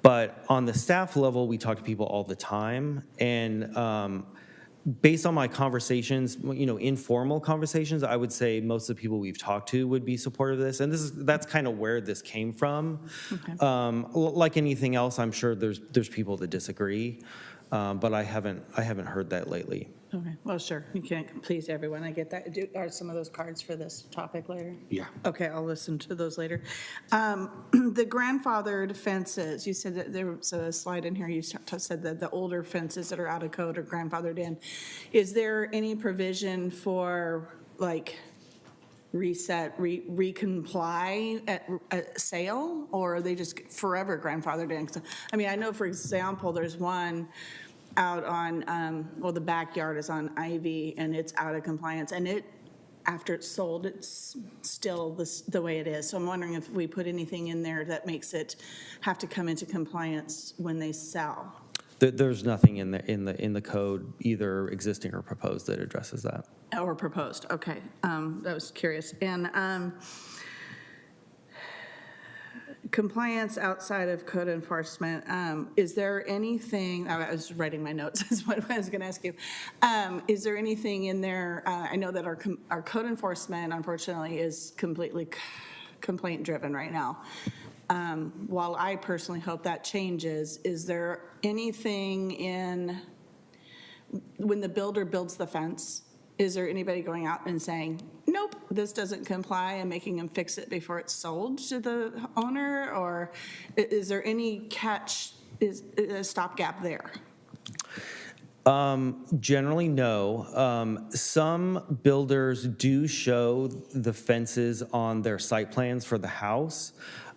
but on the staff level, we talk to people all the time. And based on my conversations, informal conversations, I would say most of the people we've talked to would be supportive of this. And that's kind of where this came from. Okay. Like anything else, I'm sure there's people that disagree, but I haven't heard that lately. Okay, well, sure, you can't please everyone, I get that. Are some of those cards for this topic later? Yeah. Okay, I'll listen to those later. The grandfathered fences, you said that there was a slide in here, you said that the older fences that are out of code are grandfathered in. Is there any provision for, like, recomply at sale, or are they just forever grandfathered in? 'Cause, I mean, I know, for example, there's one out on, the backyard is on Ivy, and it's out of compliance, and after it's sold, it's still the way it is. So I'm wondering if we put anything in there that makes it have to come into compliance when they sell. There's nothing in the code, either existing or proposed, that addresses that. Or proposed, okay. I was curious. And compliance outside of code enforcement, is there anything, I was writing my notes, is what I was going to ask you. Is there anything in there, I know that our code enforcement, unfortunately, is completely complaint-driven right now. While I personally hope that changes, is there anything when the builder builds the fence, is there anybody going out and saying, nope, this doesn't comply, and making them fix it before it's sold to the owner? Or is there any is a stopgap there? Generally, no. Some builders do show the fences on their site plans for the house.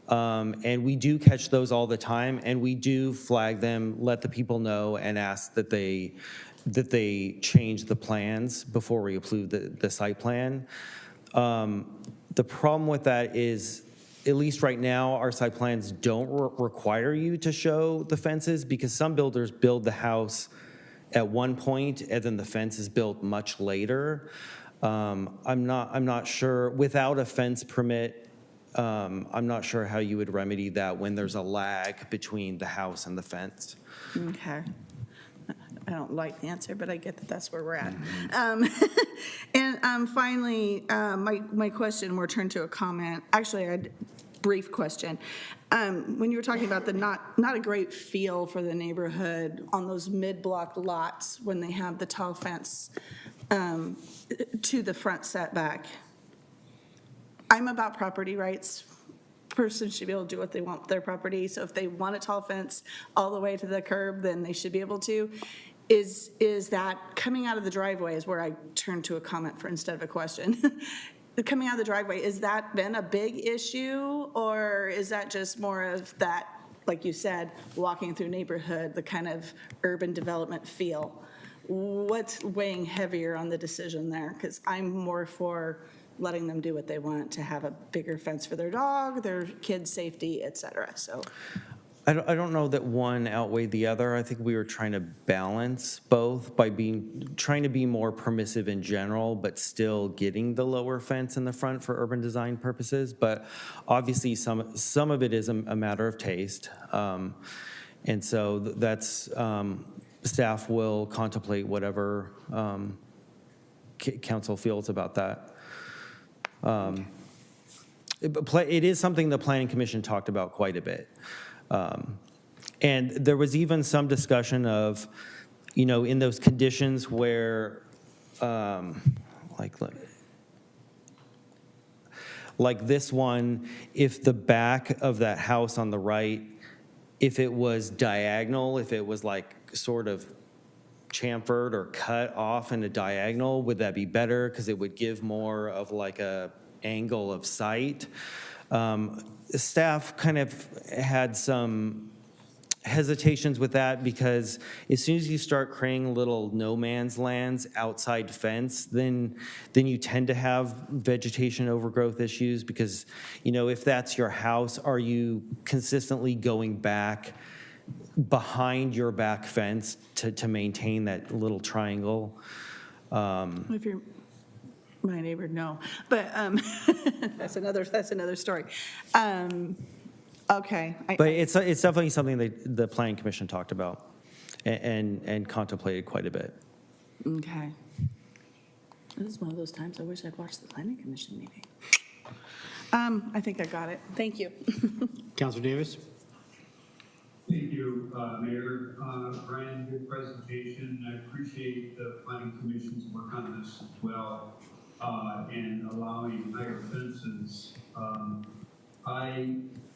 And we do catch those all the time, and we do flag them, let the people know, and ask that they change the plans before we approve the site plan. The problem with that is, at least right now, our site plans don't require you to show the fences, because some builders build the house at one point and then the fence is built much later. I'm not sure, without a fence permit, I'm not sure how you would remedy that when there's a lag between the house and the fence. Okay. I don't like the answer, but I get that that's where we're at. And finally, my question, we'll turn to a comment. Actually, I had a brief question. When you were talking about the not a great feel for the neighborhood on those mid-block lots when they have the tall fence to the front setback, I'm about property rights. Person should be able to do what they want with their property. So if they want a tall fence all the way to the curb, then they should be able to. Is that coming out of the driveway is where I turn to a comment for instead of a question. Coming out of the driveway, has that been a big issue, or is that just more of that, like you said, walking through neighborhood, the kind of urban development feel? What's weighing heavier on the decision there? Because I'm more for letting them do what they want, to have a bigger fence for their dog, their kids' safety, et cetera. So I don't know that one outweighed the other. I think we were trying to balance both by trying to be more permissive in general, but still getting the lower fence in the front for urban design purposes. But obviously, some of it is a matter of taste, and so that's staff will contemplate whatever council feels about that. It is something the Planning Commission talked about quite a bit. And there was even some discussion of, in those conditions where, like this one, if the back of that house on the right, if it was diagonal, if it was like sort of chamfered or cut off in a diagonal, would that be better? Because it would give more of like a angle of sight. Staff kind of had some hesitations with that, because as soon as you start creating little no man's lands outside fence, then you tend to have vegetation overgrowth issues, because, if that's your house, are you consistently going back behind your back fence to maintain that little triangle. If you're my neighbor, no, but that's another story. Okay. But it's definitely something that the Planning Commission talked about and contemplated quite a bit. Okay. This is one of those times I wish I'd watched the planning commission meeting. I think I got it. Thank you. Counselor Davis? Thank you, Mayor. Brian, good presentation. I appreciate the planning commission's work on this as well, and allowing higher fences.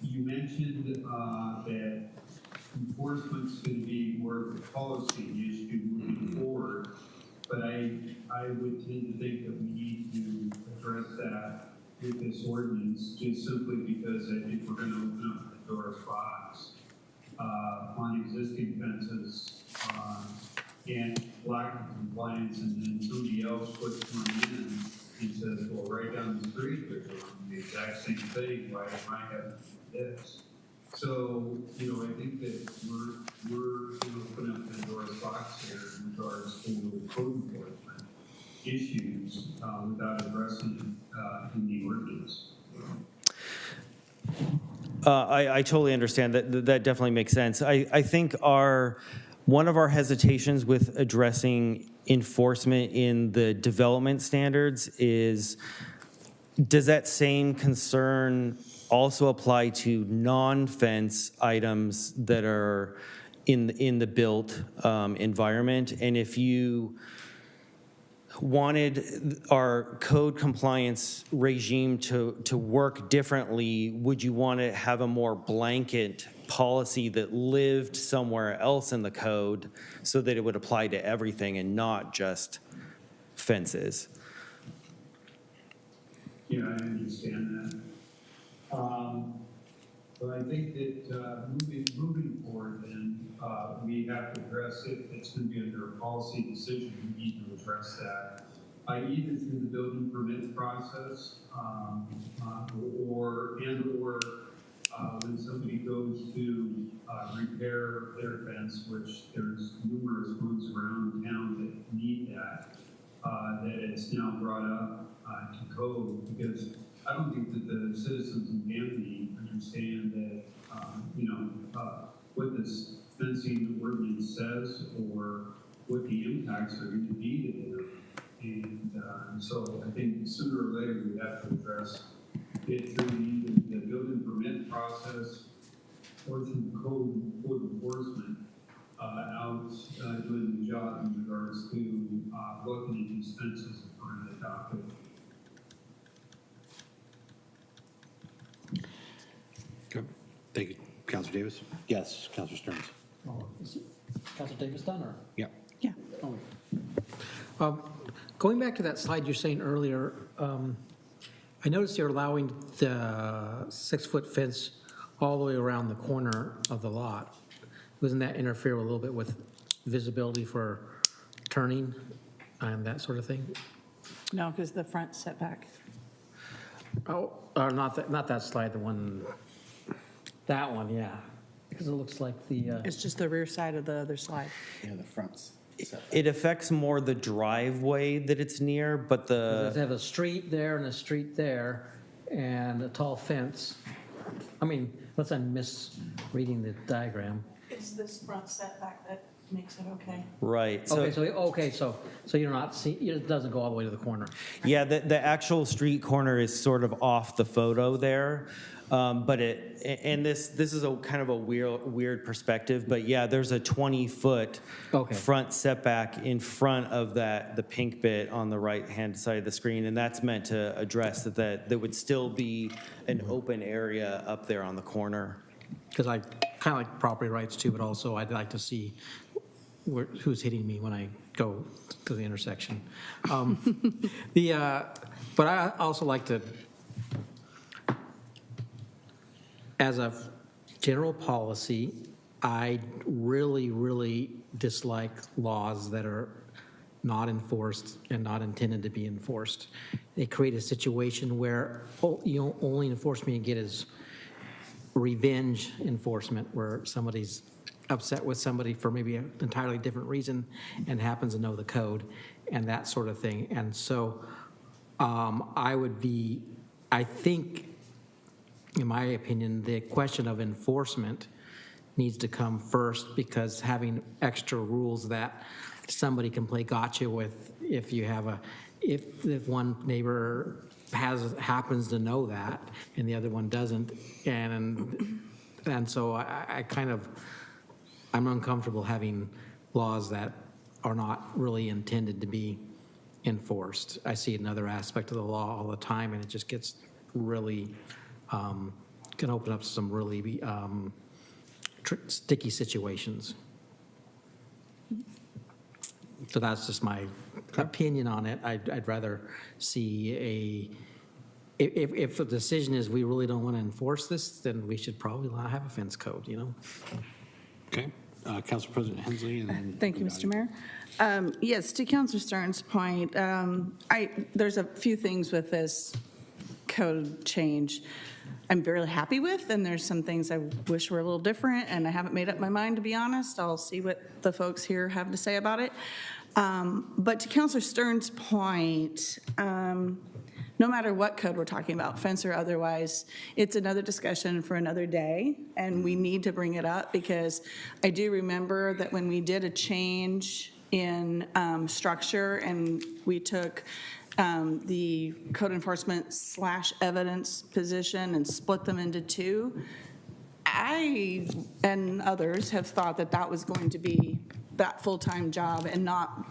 You mentioned that enforcement's going to be more of a policy issue moving forward, but I would tend to think that we need to address that with this ordinance, just simply because I think we're going to open up the Pandora's box on existing fences and lack of compliance, and then somebody else puts one in and says, well, right down the street, they're doing the exact same thing, why am I having this? So, I think that we're opening up Pandora's box here in regards to code enforcement issues without addressing in the ordinance. I totally understand that definitely makes sense. I think one of our hesitations with addressing enforcement in the development standards is, does that same concern also apply to non-fence items that are in the built environment? And if you wanted our code compliance regime to work differently, would you want to have a more blanket policy that lived somewhere else in the code so that it would apply to everything and not just fences? Yeah, I understand that. But I think that moving forward, then we have to address it. It's going to be under a policy decision. We need to address that, either through the building permit process, or when somebody goes to repair their fence, which there's numerous ones around town that need that it's now brought up to code, because I don't think that the citizens in Canby understand that, what this fencing ordinance says or what the impacts are going to be to them. And so I think sooner or later we have to address it through either the building permit process or through code enforcement out doing the job in regards to looking at these fences and trying to adopt it. Good. Thank you. Counselor Davis? Yes, Counselor Stearns? Is Counselor Davis done, or? Yeah. Yeah. Going back to that slide you were saying earlier, I noticed you're allowing the 6-foot fence all the way around the corner of the lot. Doesn't that interfere a little bit with visibility for turning and that sort of thing? No, because the front setback. Oh, or not that slide, that one, yeah. Because it looks like the, It's just the rear side of the other slide. Yeah, the front's set. It affects more the driveway that it's near, but they have a street there and a street there and a tall fence. I mean, unless I'm misreading the diagram. It's this front setback that makes it okay. right. So you're not seeing, it doesn't go all the way to the corner. Yeah, the actual street corner is sort of off the photo there. But this is a kind of a weird perspective, but yeah, there's a 20-foot Okay. front setback in front of the pink bit on the right-hand side of the screen, and that's meant to address that there would still be an open area up there on the corner. Because I kind of like property rights too, but also I'd like to see who's hitting me when I go to the intersection. But I also like to, as a general policy, I really, really dislike laws that are not enforced and not intended to be enforced. They create a situation where only enforcement you get is revenge enforcement, where somebody's upset with somebody for maybe an entirely different reason and happens to know the code and that sort of thing. And so I think, in my opinion, the question of enforcement needs to come first, because having extra rules that somebody can play gotcha with if you have if one neighbor happens to know that and the other one doesn't, and so I'm uncomfortable having laws that are not really intended to be enforced. I see another aspect of the law all the time, and it just gets really, can open up some really sticky situations. So that's just my opinion on it. I'd rather see if the decision is we really don't want to enforce this, then we should probably not have a fence code, you know? Okay. Council President Hensley, and then. Thank you, Mr. Mayor. Yes, to Councilor Stern's point, there's a few things with this code change I'm very happy with, and there's some things I wish were a little different, and I haven't made up my mind, to be honest. I'll see what the folks here have to say about it. But to Councilor Stern's point, no matter what code we're talking about, fence or otherwise, it's another discussion for another day, and we need to bring it up, because I do remember that when we did a change in structure and we took the code enforcement / evidence position and split them into two, I and others have thought that that was going to be that full-time job and not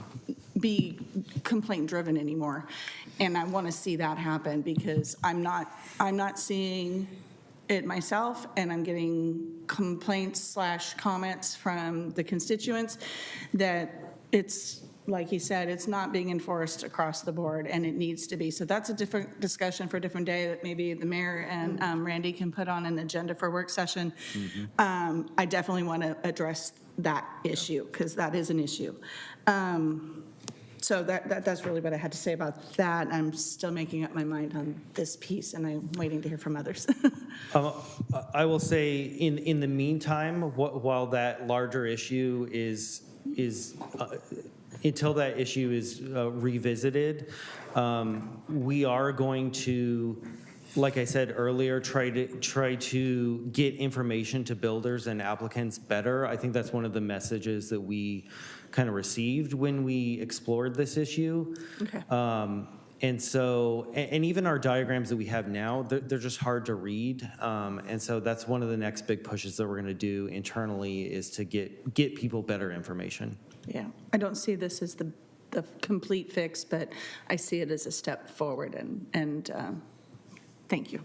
be complaint-driven anymore. And I want to see that happen, because I'm not seeing it myself, and I'm getting complaints / comments from the constituents that it's, like he said, it's not being enforced across the board, and it needs to be. So that's a different discussion for a different day that maybe the mayor and Randy can put on an agenda for work session. I definitely want to address that issue, because that is an issue. So that's really what I had to say about that. I'm still making up my mind on this piece, and I'm waiting to hear from others. I will say, in the meantime, while that larger issue is until that issue is revisited, we are going to, like I said earlier, try to get information to builders and applicants better. I think that's one of the messages that we kind of received when we explored this issue. Okay. And so, and even our diagrams that we have now, they're just hard to read. And so that's one of the next big pushes that we're going to do internally, is to get people better information. Yeah, I don't see this as the complete fix, but I see it as a step forward, and thank you.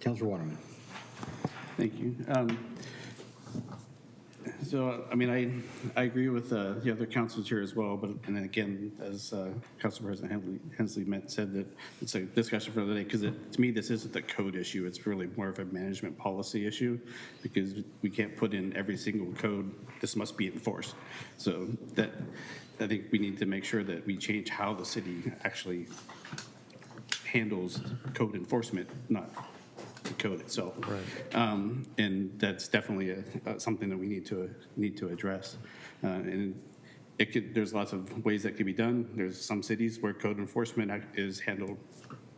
Councilor Waterman. Thank you. So, I mean, I agree with the other councils here as well, but, and again, as Council President Hensley said, that it's a discussion for the day, because to me, this isn't a code issue. It's really more of a management policy issue, because we can't put in every single code, this must be enforced. So that, I think we need to make sure that we change how the city actually handles code enforcement, not the code itself. Right. And that's definitely something that we need to address. And there's lots of ways that can be done. There's some cities where code enforcement is handled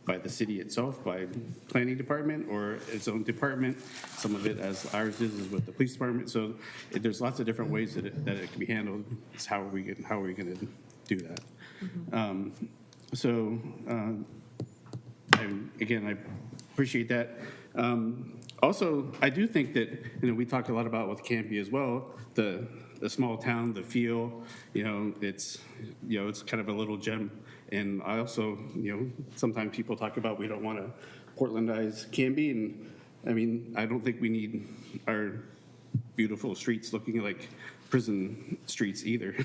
by the city itself, by planning department or its own department. Some of it, as ours is with the police department. So there's lots of different ways that it can be handled. It's how are we going to do that? Mm-hmm. Again, I appreciate that. Also, I do think that, we talked a lot about with Canby as well, the small town, the feel, it's kind of a little gem. And I also, sometimes people talk about we don't want to Portlandize Canby. And I mean, I don't think we need our beautiful streets looking like prison streets either.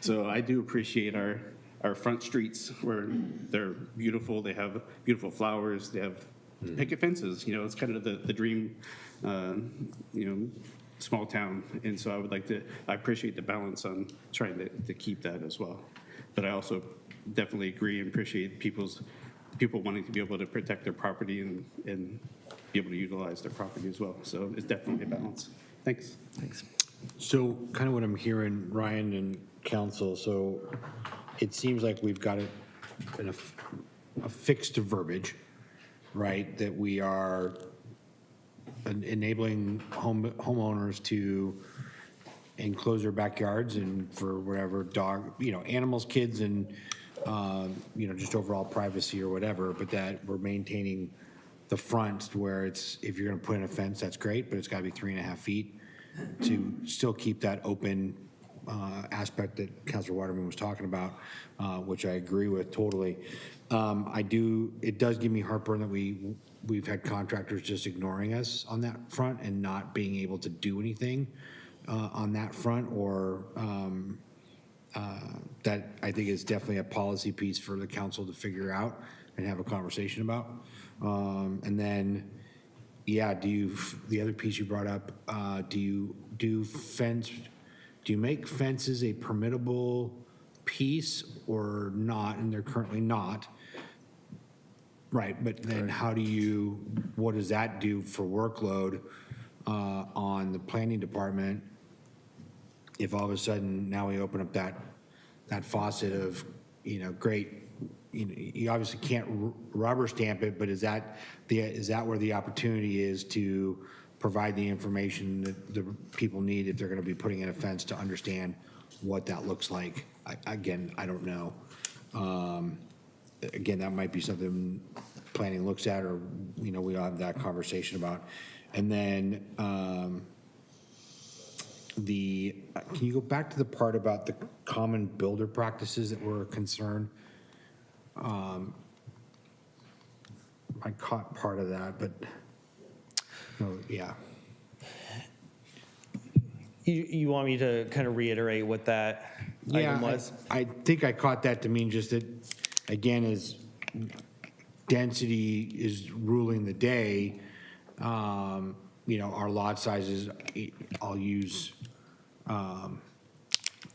So I do appreciate our front streets where they're beautiful. They have beautiful flowers. They have picket fences. It's kind of the dream, small town. And so I appreciate the balance on trying to keep that as well. But I also definitely agree and appreciate people wanting to be able to protect their property and be able to utilize their property as well. So it's definitely a balance. Thanks. So kind of what I'm hearing, Ryan and council, so it seems like we've got a fixed verbiage, right? That we are enabling homeowners to enclose their backyards and for whatever dog, animals, kids, and, just overall privacy or whatever, but that we're maintaining the front where it's, if you're gonna put in a fence, that's great, but it's gotta be 3.5 feet to still keep that open aspect that Councilor Waterman was talking about, which I agree with totally. It does give me heartburn that we've had contractors just ignoring us on that front and not being able to do anything on that front, or that I think is definitely a policy piece for the council to figure out and have a conversation about. And then, yeah, the other piece you brought up, do you make fences a permittable piece or not? And they're currently not. Right, but then what does that do for workload on the planning department if all of a sudden now we open up that faucet of, great, you obviously can't rubber stamp it, but is that where the opportunity is to provide the information that the people need if they're going to be putting in a fence to understand what that looks like? Again, I don't know. Again, that might be something planning looks at, or, we all have that conversation about. And then can you go back to the part about the common builder practices that were a concern? I caught part of that, but yeah. You want me to kind of reiterate what that item was? I think I caught that to mean just that, again, as density is ruling the day, our lot sizes, I'll use, I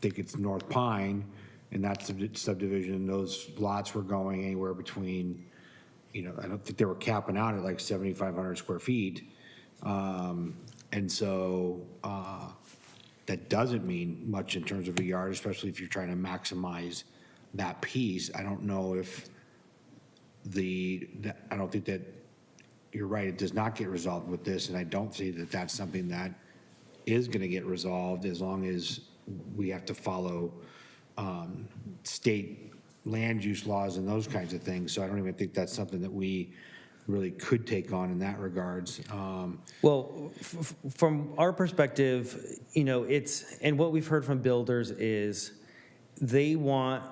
think it's North Pine, and that's subdivision, those lots were going anywhere between, I don't think they were capping out at like 7,500 square feet. And so that doesn't mean much in terms of a yard, especially if you're trying to maximize that piece. I don't know if I don't think that, you're right, it does not get resolved with this, and I don't see that that's something that is going to get resolved as long as we have to follow state land use laws and those kinds of things. So I don't even think that's something that we really could take on in that regards. Well, from our perspective, and what we've heard from builders is they want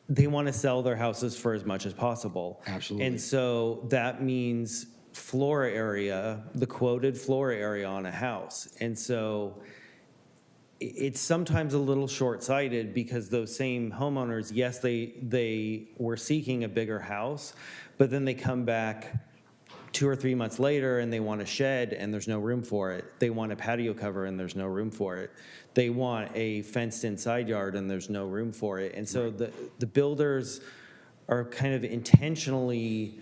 to sell their houses for as much as possible. Absolutely. And so that means floor area, the quoted floor area on a house. And so it's sometimes a little short-sighted because those same homeowners, yes, they were seeking a bigger house, but then they come back 2 or 3 months later and they want a shed and there's no room for it. They want a patio cover and there's no room for it. They want a fenced-in side yard and there's no room for it. And so the builders are kind of intentionally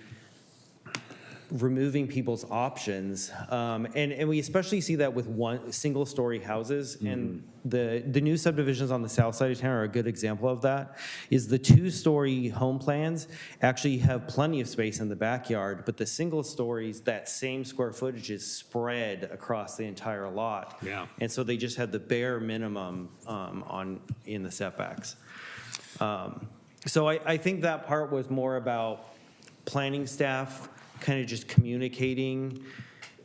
removing people's options. And we especially see that with single-story houses. And the new subdivisions on the south side of town are a good example of that, is the 2-story home plans actually have plenty of space in the backyard, but the single stories, that same square footage is spread across the entire lot. Yeah. And so they just had the bare minimum in the setbacks. So I think that part was more about planning staff kind of just communicating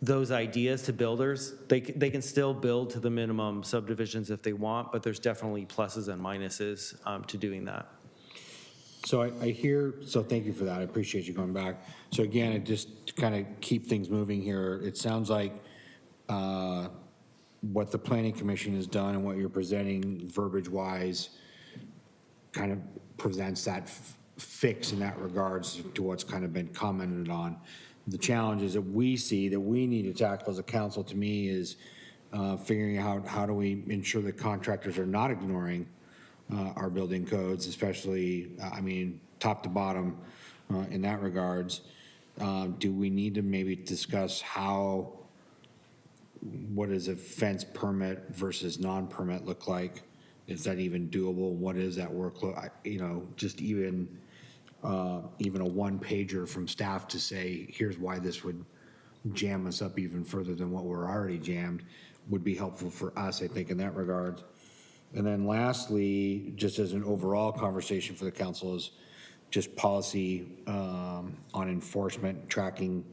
those ideas to builders. They can still build to the minimum subdivisions if they want, but there's definitely pluses and minuses to doing that. So I hear, so thank you for that. I appreciate you going back. So again, it just to kind of keep things moving here, it sounds like what the planning commission has done and what you're presenting verbiage-wise kind of presents that fix in that regards to what's kind of been commented on. The challenges that we see that we need to tackle as a council, to me, is figuring out how do we ensure that contractors are not ignoring our building codes, especially, top to bottom in that regards. Do we need to maybe discuss how what does a fence permit versus non-permit look like? Is that even doable? What is that workload? Just even a one pager from staff to say, here's why this would jam us up even further than what we're already jammed would be helpful for us, I think, in that regard. And then lastly, just as an overall conversation for the council, is just policy on enforcement, tracking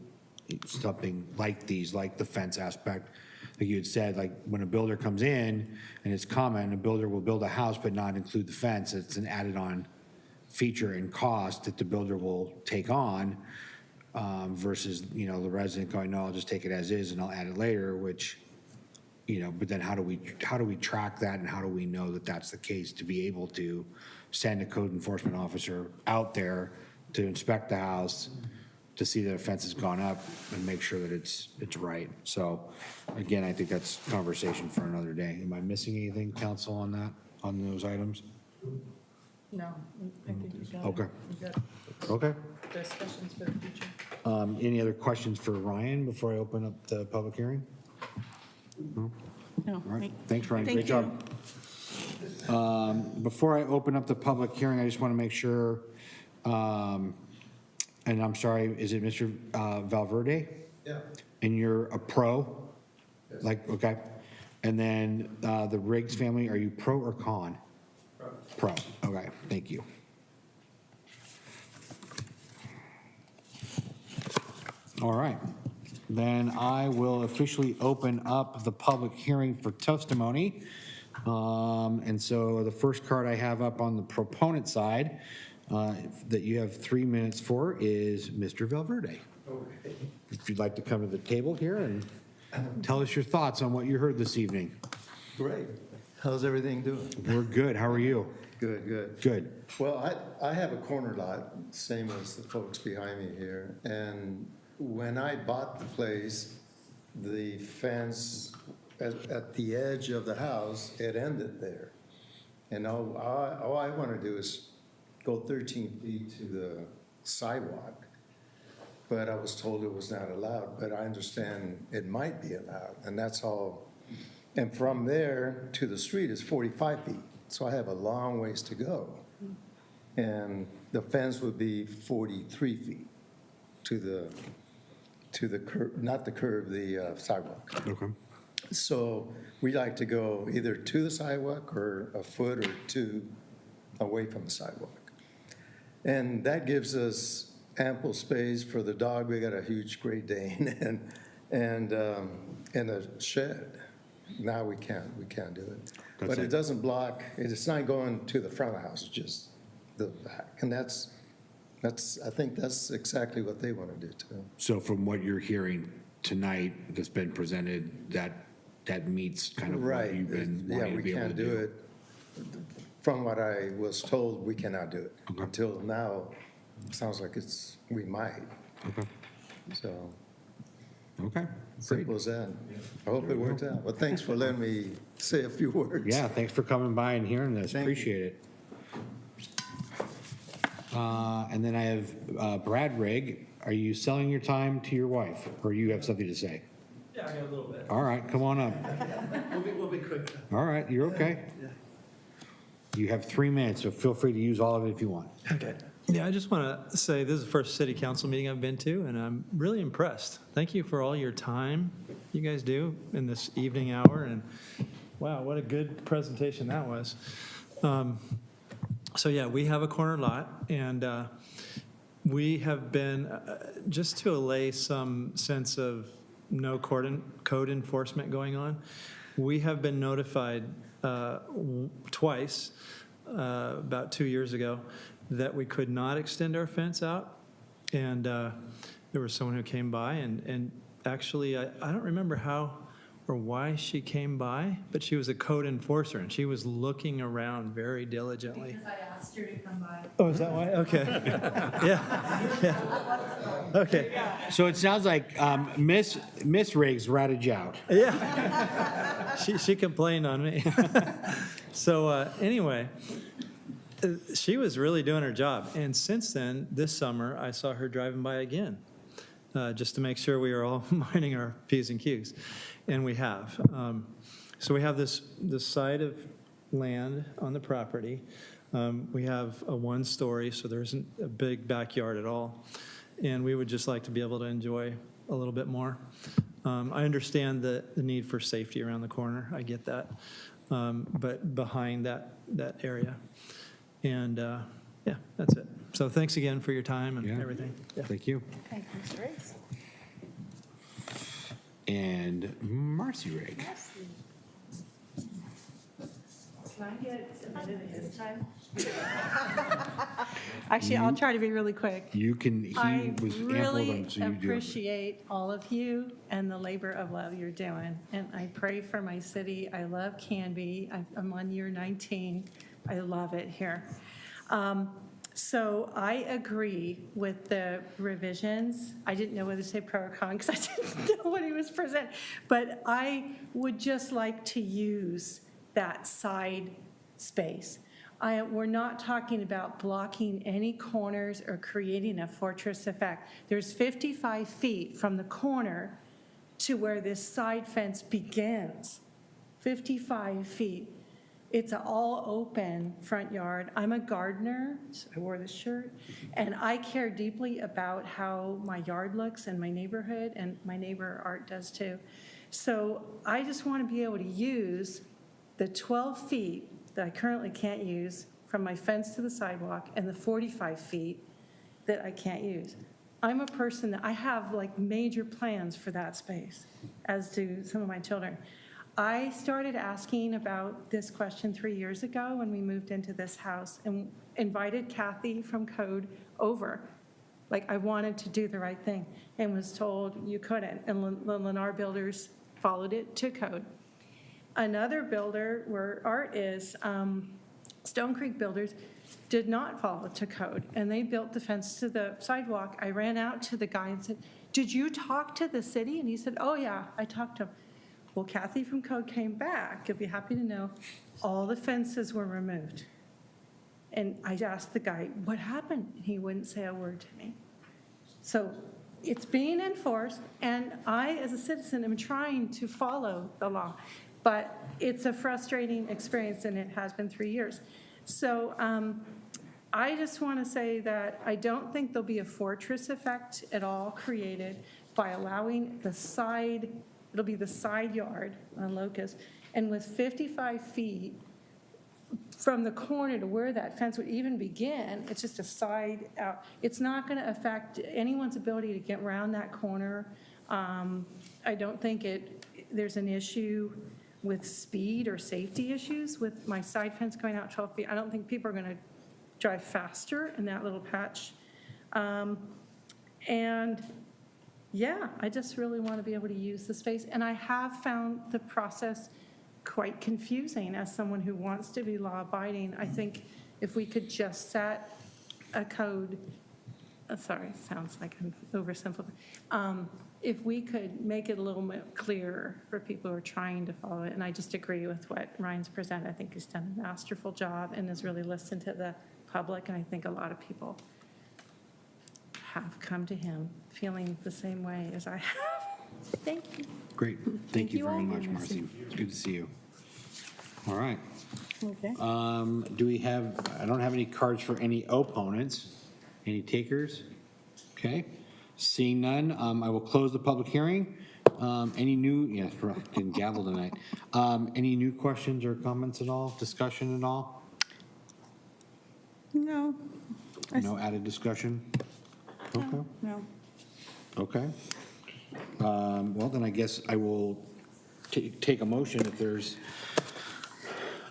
something like these, like the fence aspect. Like you had said, like when a builder comes in and it's common, a builder will build a house but not include the fence. It's an added on feature and cost that the builder will take on versus, the resident going, no, I'll just take it as is and I'll add it later, which, but then how do we track that, and how do we know that that's the case to be able to send a code enforcement officer out there to inspect the house, to see that a fence has gone up and make sure that it's right. So again, I think that's conversation for another day. Am I missing anything, council, on that, on those items? No, I think you got it. Okay. You got Okay. discussions for the future. Any other questions for Ryan before I open up the public hearing? No. All right, thanks, Ryan, Thank great job. Before I open up the public hearing, I just want to make sure, and I'm sorry, is it Mr. Valverde? Yeah. And you're a pro? Yes. Like, okay. And then the Riggs family, are you pro or con? Pro, okay, thank you. All right, then I will officially open up the public hearing for testimony. And so the first card I have up on the proponent side that you have 3 minutes for is Mr. Valverde. Okay. If you'd like to come to the table here and tell us your thoughts on what you heard this evening. Great. How's everything doing? We're good, how are you? Good, good. Good. Well, I have a corner lot, same as the folks behind me here. And when I bought the place, the fence at the edge of the house, it ended there. And all I want to do is go 13 feet to the sidewalk. But I was told it was not allowed, but I understand it might be allowed, and that's all. And from there to the street is 45 feet, so I have a long ways to go. And the fence would be 43 feet to the curb, not the curb, the sidewalk. Okay. So we like to go either to the sidewalk or a foot or two away from the sidewalk. And that gives us ample space for the dog. We got a huge Great Dane and a shed. Now we can't do it. But it doesn't block, it's not going to the front of the house, it's just the back. And I think that's exactly what they want to do too. So from what you're hearing tonight that's been presented, that meets kind of what Right. you've been Yeah, wanting to we be able can't to do it. From what I was told, we cannot do it. Okay. Until now, it sounds like we might. Okay. So Okay. simple as that. I hope it works out. Well, thanks for letting me say a few words. Yeah, thanks for coming by and hearing this. Thank you. Appreciate it. And then I have Brad Rigg. Are you selling your time to your wife, or you have something to say? Yeah, I got a little bit. All right, come on up. We'll be quick. All right, you're okay. You have 3 minutes, so feel free to use all of it if you want. Okay. Yeah, I just want to say this is the first city council meeting I've been to, and I'm really impressed. Thank you for all your time you guys do in this evening hour, and wow, what a good presentation that was. So yeah, we have a corner lot, and we have been, just to allay some sense of no code enforcement going on, we have been notified twice, about 2 years ago, that we could not extend our fence out. And there was someone who came by, and actually, I don't remember how or why she came by, but she was a code enforcer, and she was looking around very diligently. Because I asked her to come by. Oh, is that why? Okay. Yeah. Okay. So it sounds like Miss Riggs ratted you out. Yeah. She complained on me. So anyway, she was really doing her job. And since then, this summer, I saw her driving by again. just to make sure we are all minding our P's and Q's. And we have. So we have this side of land on the property. We have a one-story, so there isn't a big backyard at all. And we would just like to be able to enjoy a little bit more. I understand the need for safety around the corner. I get that. But behind that area. And yeah, that's it. So thanks again for your time and everything. Yeah. Thank you. Thank you, Mr. Riggs. And Marcy Rigg. Can I get a minute of his time? Actually, I'll try to be really quick. You can, he I was ample really them, so you do. appreciate all of you and the labor of love you're doing. And I pray for my city. I love Canby. I'm on year 19. I love it here. So I agree with the revisions. I didn't know whether to say pro or con because I didn't know what he was presenting. But I would just like to use that side space. We're not talking about blocking any corners or creating a fortress effect. There's 55 feet from the corner to where this side fence begins. 55 feet. It's an all open front yard. I'm a gardener, so I wore this shirt, and I care deeply about how my yard looks and my neighborhood, and my neighbor Art does too. So I just want to be able to use the 12 feet that I currently can't use from my fence to the sidewalk and the 45 feet that I can't use. I'm a person that I have like major plans for that space, as do some of my children. I started asking about this question 3 years ago when we moved into this house and invited Kathy from Code over. Like I wanted to do the right thing and was told you couldn't. And the Lennar builders followed it to Code. Another builder where Art is, Stone Creek Builders, did not follow to Code, and they built the fence to the sidewalk. I ran out to the guy and said, did you talk to the city? And he said, oh yeah, I talked to him. Well, Kathy from Code came back, you'll be happy to know, all the fences were removed. And I asked the guy, what happened? And he wouldn't say a word to me. So it's being enforced, and I, as a citizen, am trying to follow the law. But it's a frustrating experience, and it has been 3 years. So I just want to say that I don't think there'll be a fortress effect at all created by allowing the side, it'll be the side yard on Locust, and with 55 feet from the corner to where that fence would even begin, it's just a side out. It's not going to affect anyone's ability to get around that corner. I don't think there's an issue with speed or safety issues with my side fence going out 12 feet. I don't think people are going to drive faster in that little patch. And yeah, I just really want to be able to use the space. And I have found the process quite confusing as someone who wants to be law-abiding. I think if we could just set a code, sorry, sounds like I'm oversimplifying. If we could make it a little bit clearer for people who are trying to follow it, and I just agree with what Ryan's presented. I think he's done a masterful job and has really listened to the public, and I think a lot of people have come to him feeling the same way as I have. Thank you. Great. Thank you you very all. much, Marcy. It's good to see you. All right. Okay. Do we have, I don't have any cards for any opponents. Any takers? Okay. Seeing none, I will close the public hearing. Any new, yes, getting gavel tonight. Any new questions or comments at all, discussion at all? No. No added discussion? Okay. No. Okay. Well, then I guess I will take a motion if there's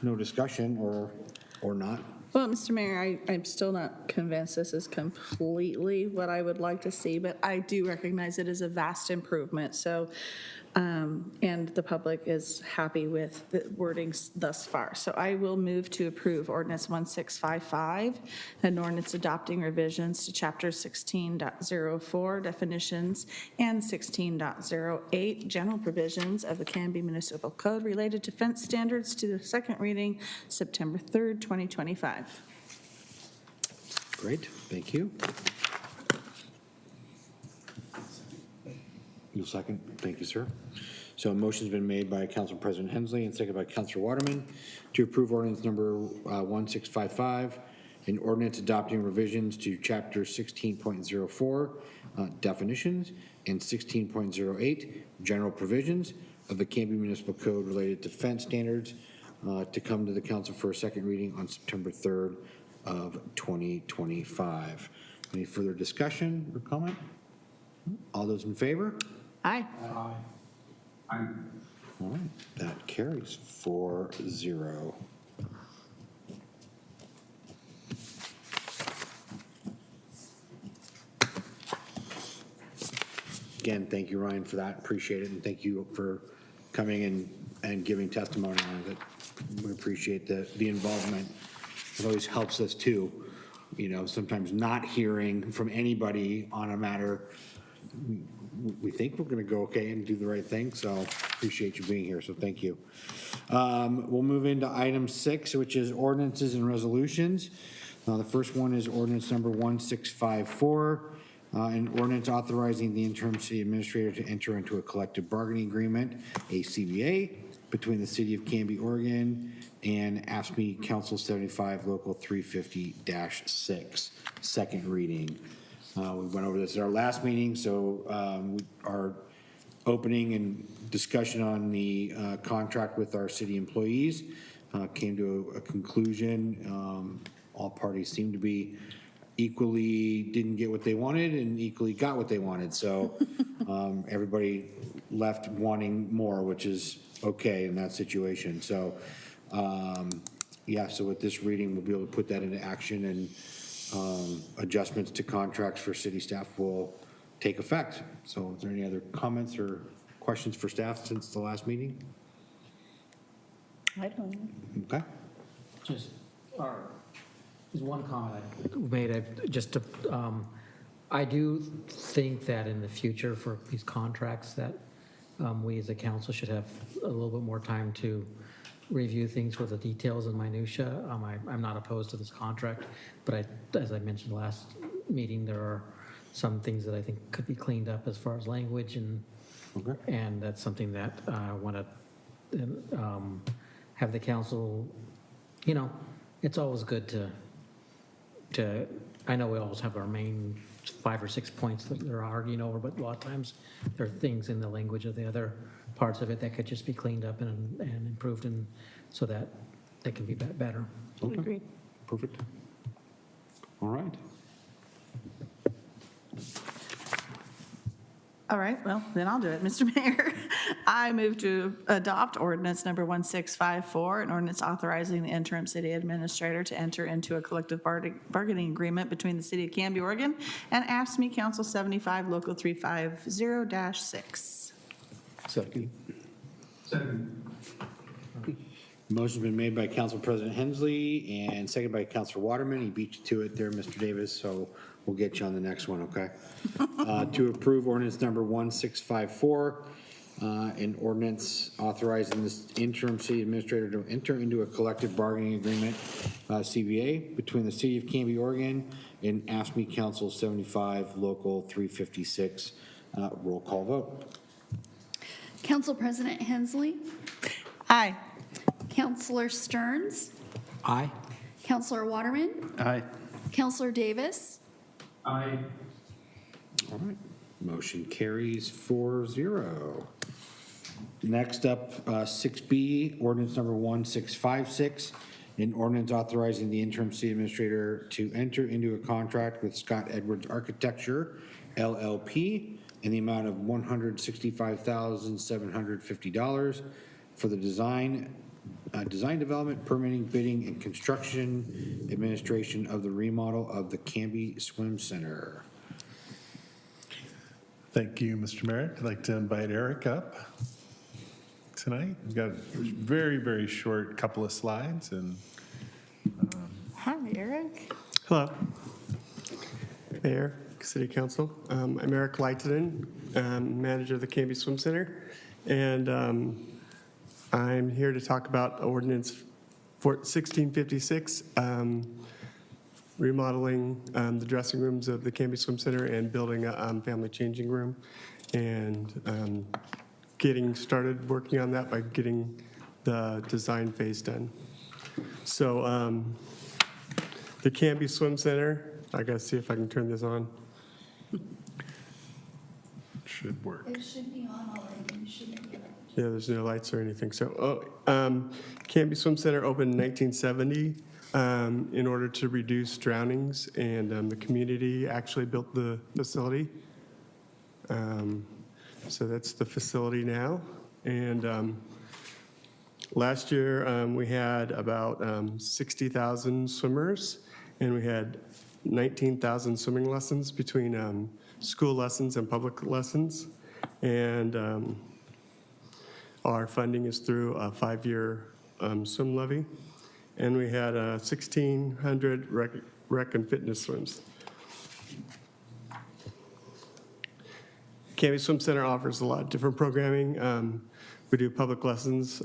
no discussion or not. Well, Mr. Mayor, I'm still not convinced this is completely what I would like to see, but I do recognize it is a vast improvement. So, and the public is happy with the wordings thus far. So I will move to approve ordinance 1655, an ordinance adopting revisions to chapter 16.04 definitions and 16.08 general provisions of the Canby Municipal Code related to fence standards to the second reading, September 3rd, 2025. Great, thank you. You'll second? Thank you, sir. So a motion's been made by Council President Hensley and seconded by Councilor Waterman to approve ordinance number 1655, an ordinance adopting revisions to Chapter 16.04, definitions, and 16.08, general provisions of the Canby Municipal Code related to fence standards, to come to the council for a second reading on September 3rd of 2025. Any further discussion or comment? All those in favor? Aye. All right, that carries 4-0. Again, thank you, Ryan, for that. Appreciate it, and thank you for coming and giving testimony on it. We appreciate the involvement. It always helps us too. You know, sometimes not hearing from anybody on a matter, we think we're going to go okay and do the right thing. So appreciate you being here. So thank you. We'll move into item 6, which is ordinances and resolutions. The first one is ordinance number 1654. An ordinance authorizing the interim city administrator to enter into a collective bargaining agreement, a CBA, between the City of Canby, Oregon, and AFSCME Council 75 Local 350-6. Second reading. We went over this at our last meeting, so our opening and discussion on the contract with our city employees came to a conclusion. All parties seem to be equally didn't get what they wanted and equally got what they wanted. So everybody left wanting more, which is okay in that situation. So yeah, so with this reading, we'll be able to put that into action, and adjustments to contracts for city staff will take effect. So is there any other comments or questions for staff since the last meeting? I don't know. Okay. Just, there's one comment I made, I do think that in the future for these contracts that we as a council should have a little bit more time to review things with the details and minutia. I'm not opposed to this contract, but as I mentioned last meeting, there are some things that I think could be cleaned up as far as language, and and that's something that I want to have the council, you know, it's always good to, I know we always have our main 5 or 6 points that they're arguing over, but a lot of times there are things in the language of the other parts of it that could just be cleaned up and improved, and so that they can be better. Okay. Agreed. Perfect. All right. All right, well, then I'll do it. Mr. Mayor, I move to adopt ordinance number 1654, an ordinance authorizing the interim city administrator to enter into a collective bargaining agreement between the City of Canby, Oregon, and AFSCME Council 75 Local 350-6. Second. Second. Motion's been made by Council President Hensley and seconded by Councilor Waterman. He beat you to it there, Mr. Davis, so we'll get you on the next one, okay? To approve ordinance number 1654, an ordinance authorizing this interim city administrator to enter into a collective bargaining agreement, CBA, between the City of Canby, Oregon, and AFSCME Council 75 Local 356. Roll call vote. Council President Hensley, Aye. Councilor Stearns, Aye. Councilor Waterman, Aye. Councilor Davis, Aye. All right, motion carries 4-0. Next up, 6B, ordinance number 1656, an ordinance authorizing the interim city administrator to enter into a contract with Scott Edwards Architecture, LLP, in the amount of $165,750 for the design, development, permitting, bidding, and construction administration of the remodel of the Canby Swim Center. Thank you, Mr. Merrick. I'd like to invite Eric up tonight. We've got a very, very short couple of slides. And Hi, Eric. Hello, Mayor, City Council. I'm Eric Leitonen, manager of the Canby Swim Center, and I'm here to talk about ordinance 1656, remodeling the dressing rooms of the Canby Swim Center and building a family changing room and getting started working on that by getting the design phase done. So the Canby Swim Center, I gotta see if I can turn this on. Should work. It should be on already. It shouldn't be. Yeah, there's no lights or anything. So, Canby Swim Center opened in 1970 in order to reduce drownings, and the community actually built the facility. So that's the facility now. And last year, we had about 60,000 swimmers, and we had 19,000 swimming lessons between school lessons and public lessons. And our funding is through a 5-year swim levy. And we had 1,600 rec and fitness swims. Canby Swim Center offers a lot of different programming. We do public lessons,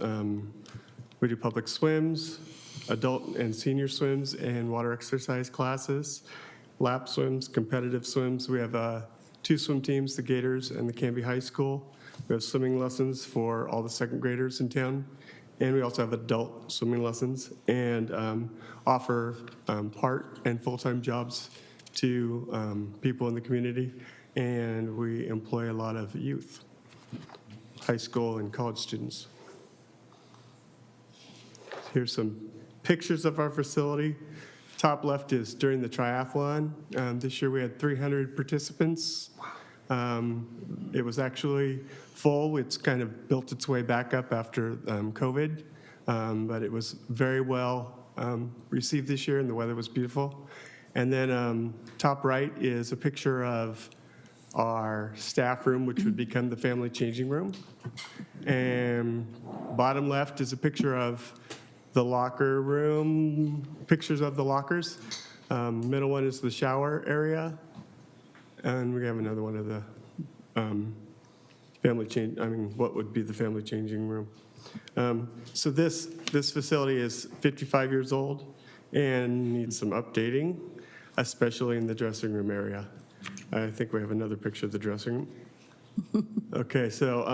we do public swims, adult and senior swims, and water exercise classes, lap swims, competitive swims. We have 2 swim teams, the Gators and the Canby High School. We have swimming lessons for all the second graders in town. And we also have adult swimming lessons and offer part and full-time jobs to people in the community. And we employ a lot of youth, high school and college students. Here's some pictures of our facility. Top left is during the triathlon. This year we had 300 participants. It was actually full. It's kind of built its way back up after COVID, but it was very well received this year, and the weather was beautiful. And then top right is a picture of our staff room, which would become the family changing room. And bottom left is a picture of the locker room, pictures of the lockers. Middle one is the shower area. And we have another one of the what would be the family changing room. So this facility is 55 years old and needs some updating, especially in the dressing room area. I think we have another picture of the dressing room. Okay, so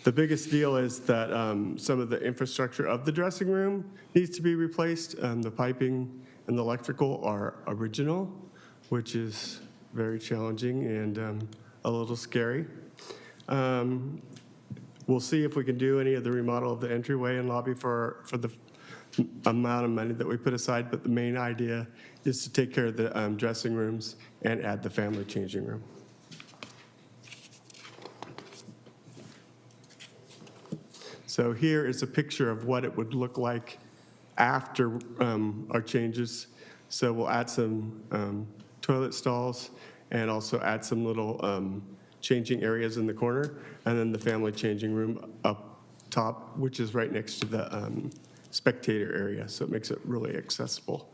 the biggest deal is that some of the infrastructure of the dressing room needs to be replaced. The piping and the electrical are original, which is very challenging and a little scary. We'll see if we can do any of the remodel of the entryway and lobby for the amount of money that we put aside, but the main idea is to take care of the dressing rooms and add the family changing room. So here is a picture of what it would look like after our changes. So we'll add some toilet stalls and also add some little changing areas in the corner, and then the family changing room up top, which is right next to the spectator area, so it makes it really accessible.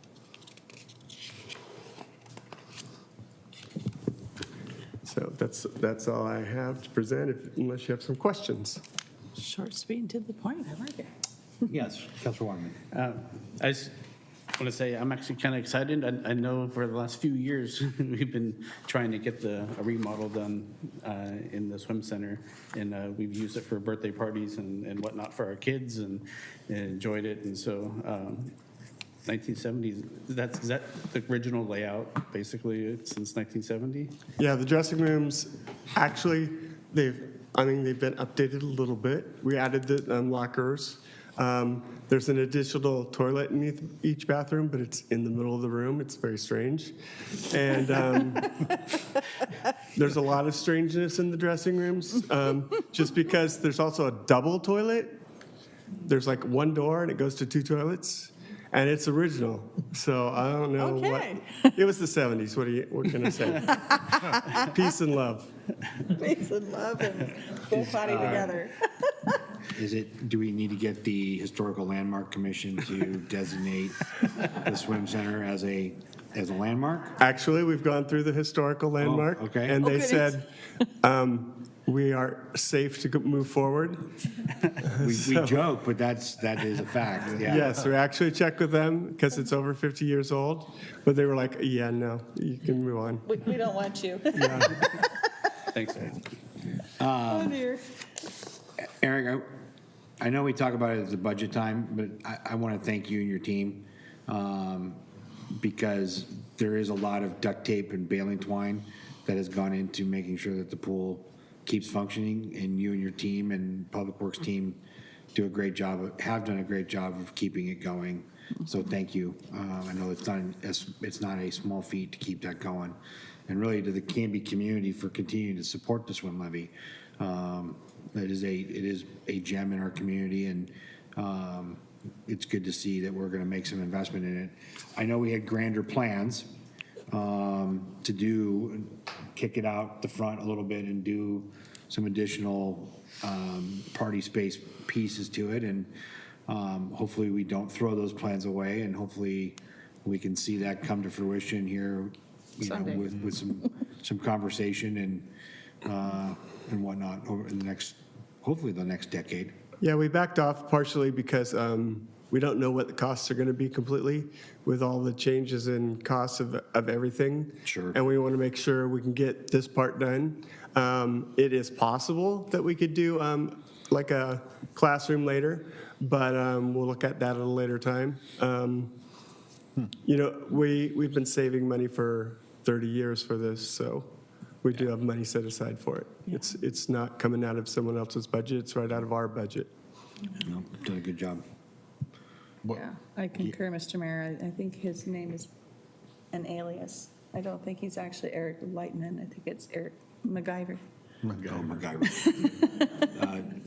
So that's all I have to present, unless you have some questions. Short, sweet, and to the point. I like it. Yes, Councilor Waterman. I just want to say I'm actually kind of excited. I know for the last few years we've been trying to get a remodel done in the swim center, and we've used it for birthday parties and whatnot for our kids, and enjoyed it. And so 1970s, is that the original layout basically since 1970? Yeah, the dressing rooms, actually, they've been updated a little bit. We added the lockers. There's an additional toilet in each bathroom, but it's in the middle of the room. It's very strange. And there's a lot of strangeness in the dressing rooms, just because there's also a double toilet. There's like one door and it goes to 2 toilets, and it's original. So I don't know what. It was the 70s. What can I say? Peace and love. Peace and love and full body together. Do we need to get the Historical Landmark Commission to designate the swim center as a landmark? Actually, we've gone through the historical landmark. Oh, okay. And they said we are safe to move forward. We joke, but that is a fact. Yeah. Yes, we actually checked with them because it's over 50 years old. But they were like, yeah, no, you can move on. We don't want you. Yeah. Thanks. Oh, dear. Eric, I know we talk about it as a budget time, but I want to thank you and your team because there is a lot of duct tape and baling twine that has gone into making sure that the pool keeps functioning, and you and your team and Public Works team have done a great job of keeping it going. So thank you. I know it's not a small feat to keep that going, and really to the Canby community for continuing to support the swim levy. It is a gem in our community, and it's good to see that we're going to make some investment in it. I know we had grander plans to kick it out the front a little bit and do some additional party space pieces to it, and hopefully we don't throw those plans away, and hopefully we can see that come to fruition here, with some conversation and whatnot over in hopefully the next decade. Yeah, we backed off partially because we don't know what the costs are going to be completely with all the changes in costs of everything. Sure. And we want to make sure we can get this part done. It is possible that we could do like a classroom later, but we'll look at that at a later time. You know, we've been saving money for 30 years for this, so we do have money set aside for it. It's not coming out of someone else's budget, it's right out of our budget. No, done a good job. Yeah, I concur, Mr. Mayor. I think his name is an alias. I don't think he's actually Eric Lightman. I think it's Eric MacGyver. MacGyver.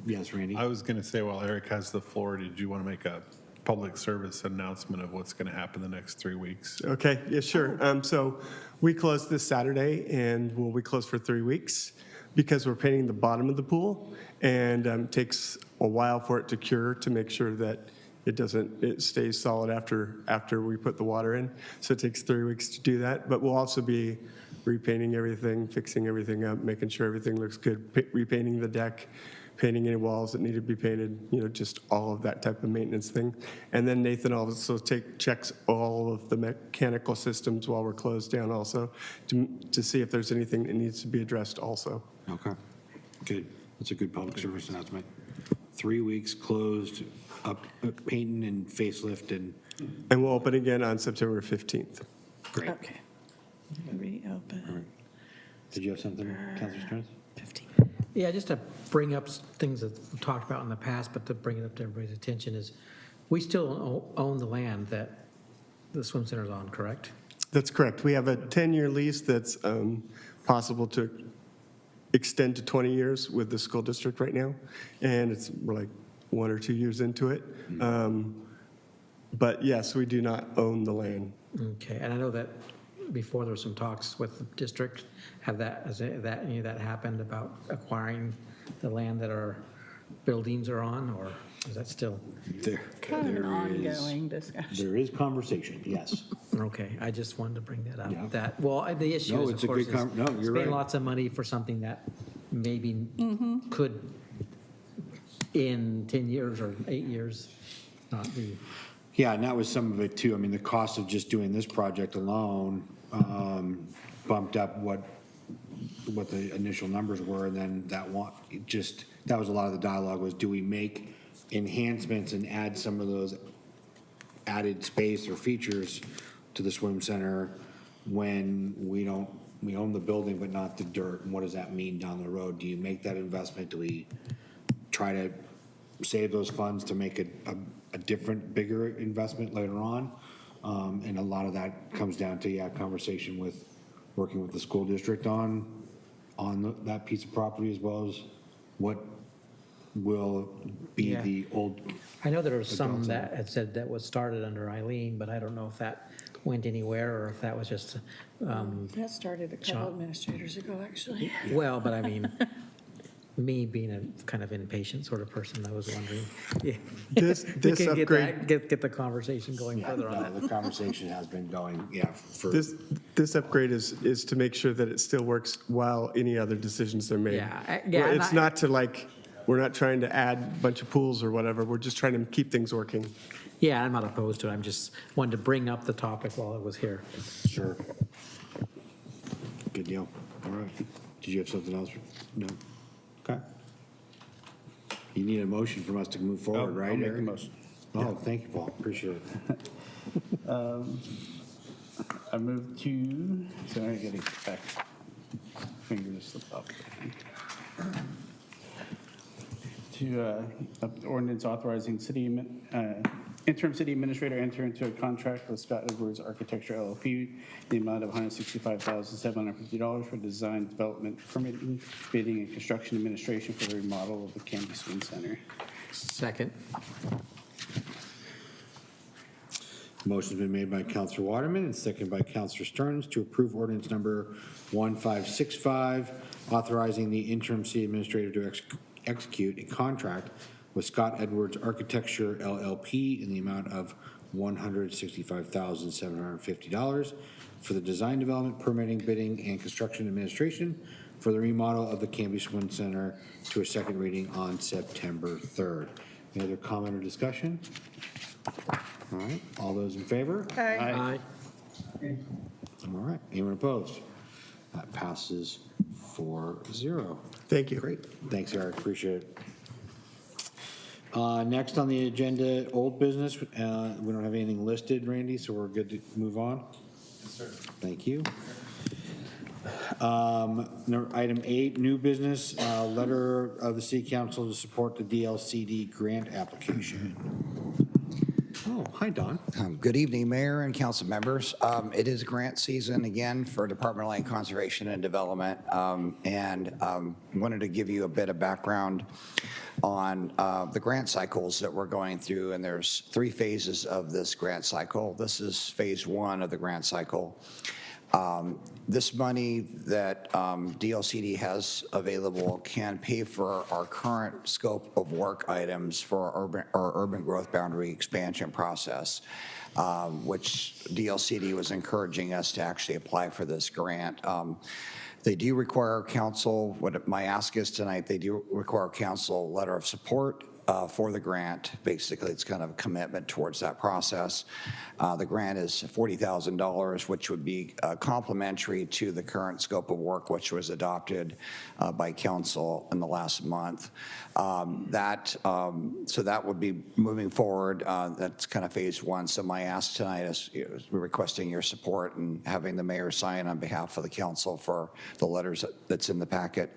Yes, Randy? I was going to say, while Eric has the floor, did you want to make a public service announcement of what's going to happen the next 3 weeks? Okay, yeah, sure. So we close this Saturday, and we'll be closed for 3 weeks because we're painting the bottom of the pool, and it takes a while for it to cure to make sure that it stays solid after we put the water in. So it takes 3 weeks to do that, but we'll also be repainting everything, fixing everything up, making sure everything looks good, repainting the deck, painting any walls that need to be painted, just all of that type of maintenance thing. And then Nathan also checks all of the mechanical systems while we're closed down also to see if there's anything that needs to be addressed also. Okay, good. That's a good public service announcement. 3 weeks closed, up painting and facelift and. And we'll open again on September 15th. Great. Okay. Reopen. All right. Did you have something, Councilor Stearns? 15. Yeah, just to bring up things that we've talked about in the past, but to bring it up to everybody's attention is, we still own the land that the swim center's on, correct? That's correct. We have a 10-year lease that's possible to extend to 20 years with the school district right now, and we're like 1 or 2 years into it. But yes, we do not own the land. Okay, and I know that before there were some talks with the district. Has any of that happened about acquiring the land that our buildings are on, or is that still? Kind of an ongoing discussion. There is conversation, yes. Okay, I just wanted to bring that up. Yeah. The issue No, is, it's of a course, good no, you're spending right. lots of money for something that maybe could, in 10 years or 8 years, not be. Yeah, and that was some of it too. I mean, the cost of just doing this project alone bumped up what the initial numbers were, and then that was a lot of the dialogue was, do we make enhancements and add some of those added space or features to the swim center when we own the building but not the dirt, and what does that mean down the road? Do you make that investment? Do we try to save those funds to make a different, bigger investment later on? And a lot of that comes down to, conversation with, working with the school district on that piece of property, as well as what will be the old. I know there was some that had said that was started under Eileen, but I don't know if that went anywhere or if that was just. That started a couple administrators ago, actually. Well, but I mean, me being a kind of impatient sort of person, I was wondering. This upgrade. Get the conversation going further on that. The conversation has been going, for. This upgrade is to make sure that it still works while any other decisions are made. It's not to we're not trying to add a bunch of pools or whatever. We're just trying to keep things working. Yeah, I'm not opposed to it. I'm just wanted to bring up the topic while it was here. Sure. Good deal. All right. Did you have something else? No? Okay. You need a motion from us to move forward, right, I'll make a Eric? motion. Oh, thank you, Paul. Appreciate it. I move to, sorry, I gotta get back. Fingers slip up. To ordinance authorizing interim city administrator enter into a contract with Scott Edwards Architecture LLP, the amount of $165,750 for design, development, permitting, bidding, and construction administration for the remodel of the Canby Swim Center. Second. Motion's been made by Counselor Waterman and seconded by Counselor Stearns to approve ordinance number 1565, authorizing the interim city administrator to execute a contract with Scott Edwards Architecture LLP in the amount of $165,750 for the design, development, permitting, bidding, and construction administration for the remodel of the Canby Swim Center to a second reading on September 3rd. Any other comment or discussion? All right, all those in favor? Aye. All right, anyone opposed? That passes 4-0. Thank you. Great, thanks, Eric, appreciate it. Next on the agenda, old business. We don't have anything listed, Randy, so we're good to move on? Yes, sir. Thank you. Item 8, new business, letter of the City Council to support the DLCD grant application. Oh, hi, Don. Good evening, Mayor and council members. It is grant season again for Department of Land Conservation and Development, and wanted to give you a bit of background on the grant cycles that we're going through, and there's 3 phases of this grant cycle. This is phase 1 of the grant cycle. This money that DLCD has available can pay for our current scope of work items for our urban growth boundary expansion process, which DLCD was encouraging us to actually apply for this grant. They do require council, what my ask is tonight, they do require council letter of support for the grant. Basically, it's kind of a commitment towards that process. The grant is $40,000, which would be complementary to the current scope of work, which was adopted by council in the last month. So that would be moving forward. That's kind of phase 1. So my ask tonight is requesting your support and having the mayor sign on behalf of the council for the letters that's in the packet.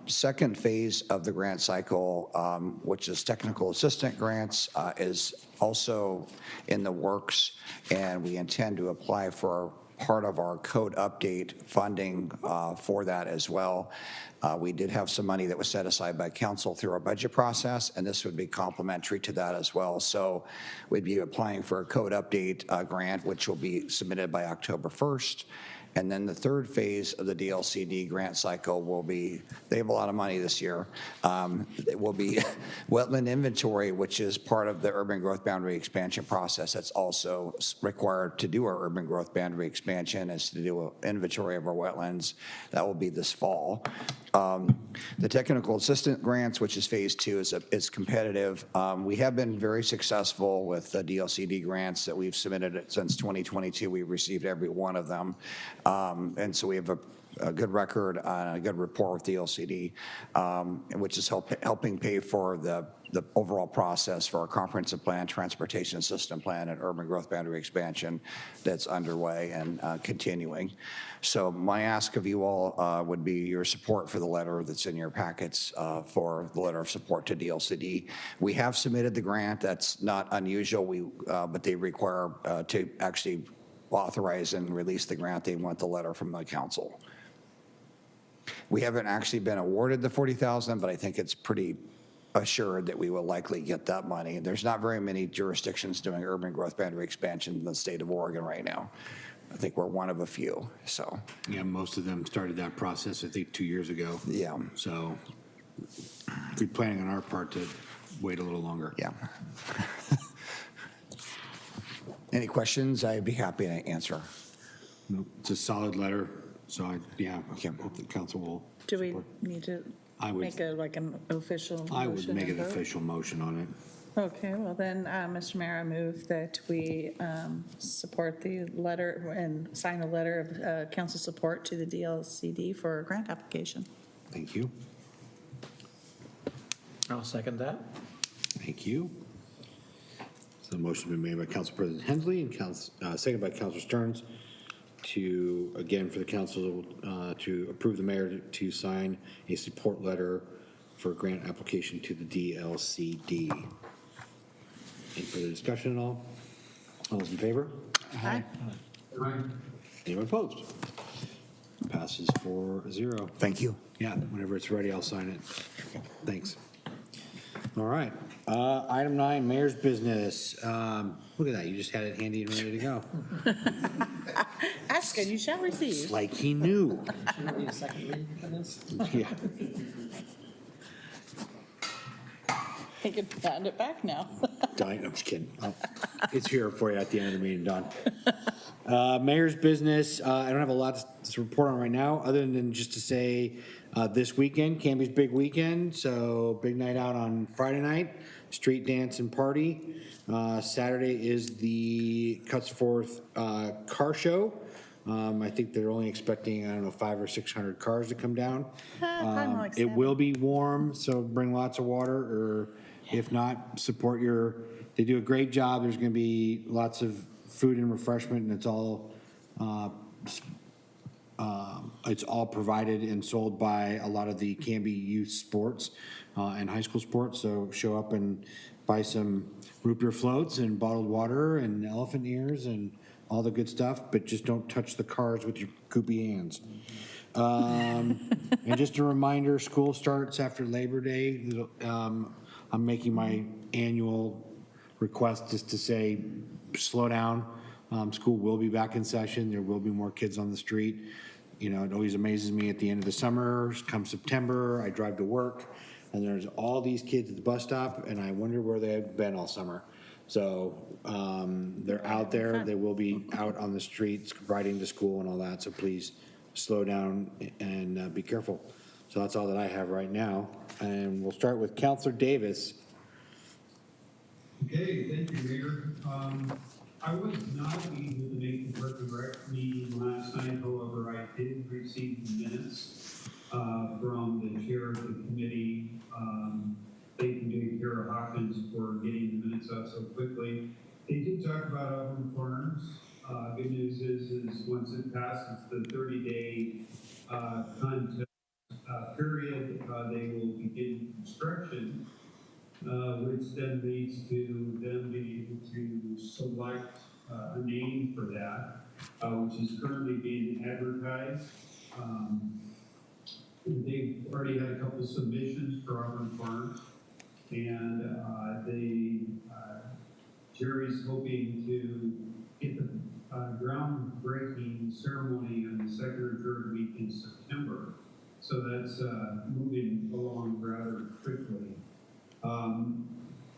Second phase of the grant cycle, which is technical assistant grants, is also in the works, and we intend to apply for part of our code update funding for that as well. We did have some money that was set aside by council through our budget process, and this would be complementary to that as well. So we'd be applying for a code update grant, which will be submitted by October 1st. And then the third phase of the DLCD grant cycle will be, they have a lot of money this year. It will be wetland inventory, which is part of the urban growth boundary expansion process. That's also required to do our urban growth boundary expansion, is to do an inventory of our wetlands. That will be this fall. The technical assistant grants, which is phase 2, is competitive. We have been very successful with the DLCD grants that we've submitted since 2022. We've received every one of them. And so we have a good record, a good rapport with DLCD, which is helping pay for the overall process for our comprehensive plan, transportation system plan, and urban growth boundary expansion that's underway and continuing. So my ask of you all would be your support for the letter that's in your packets for the letter of support to DLCD. We have submitted the grant. That's not unusual, but they require to actually authorize and release the grant, they want the letter from the council. We haven't actually been awarded the $40,000, but I think it's pretty assured that we will likely get that money. There's not very many jurisdictions doing urban growth boundary expansion in the state of Oregon right now. I think we're one of a few, so. Yeah, most of them started that process, I think, 2 years ago. Yeah. So we're planning on our part to wait a little longer. Yeah. Any questions? I'd be happy to answer. No, it's a solid letter, so I Okay. hope the council will Do we support. need to I would- make an official motion? I would make and an vote? official motion on it. Okay, well then, Mr. Mayor, I move that we support the letter and sign a letter of council support to the DLCD for a grant application. Thank you. I'll second that. Thank you. So the motion's been made by Council President Hensley and seconded by Councilor Stearns to, again, for the council to approve the mayor to sign a support letter for a grant application to the DLCD. Any further discussion at all? All those in favor? Aye. Anyone opposed? Passes 4-0. Thank you. Yeah, whenever it's ready, I'll sign it. Thanks. All right. Item 9, mayor's business. Look at that. You just had it handy and ready to go. Ask and you shall receive. It's like he knew. Shouldn't need a second reading for this? Yeah. He could hand it back now. I'm just kidding. It's here for you at the end of the meeting, Don. Mayor's business. I don't have a lot to report on right now, other than just to say this weekend, Canby's big weekend. So big night out on Friday night, street dance and party. Saturday is the Cuts Forth car show. I think they're only expecting, 500 or 600 cars to come down. It will be warm, so bring lots of water, or if not, support they do a great job. There's going to be lots of food and refreshment, and it's all provided and sold by a lot of the Canby youth sports and high school sports. So show up and buy some root beer floats and bottled water and elephant ears and all the good stuff, but just don't touch the cars with your goopy hands. And just a reminder, school starts after Labor Day. I'm making my annual request just to say, slow down. School will be back in session. There will be more kids on the street. It always amazes me at the end of the summer, come September, I drive to work, and there's all these kids at the bus stop, and I wonder where they've been all summer. So they're out there. They will be out on the streets riding to school and all that. So please slow down and be careful. So that's all that I have right now. And we'll start with Councilor Davis. Okay, thank you, Mayor. I was not able to make the Park and Rec meeting last night. However, I did receive the minutes from the chair of the committee. Thank you to Kara Hawkins for getting the minutes out so quickly. They did talk about Auburn Farms. Good news is once it passes the 30-day contest period, they will begin construction, which then leads to them being able to select a name for that, which is currently being advertised. They've already had a couple of submissions for Auburn Farms, and Jerry's hoping to get the groundbreaking ceremony on the second or third week in September. So that's moving along rather quickly.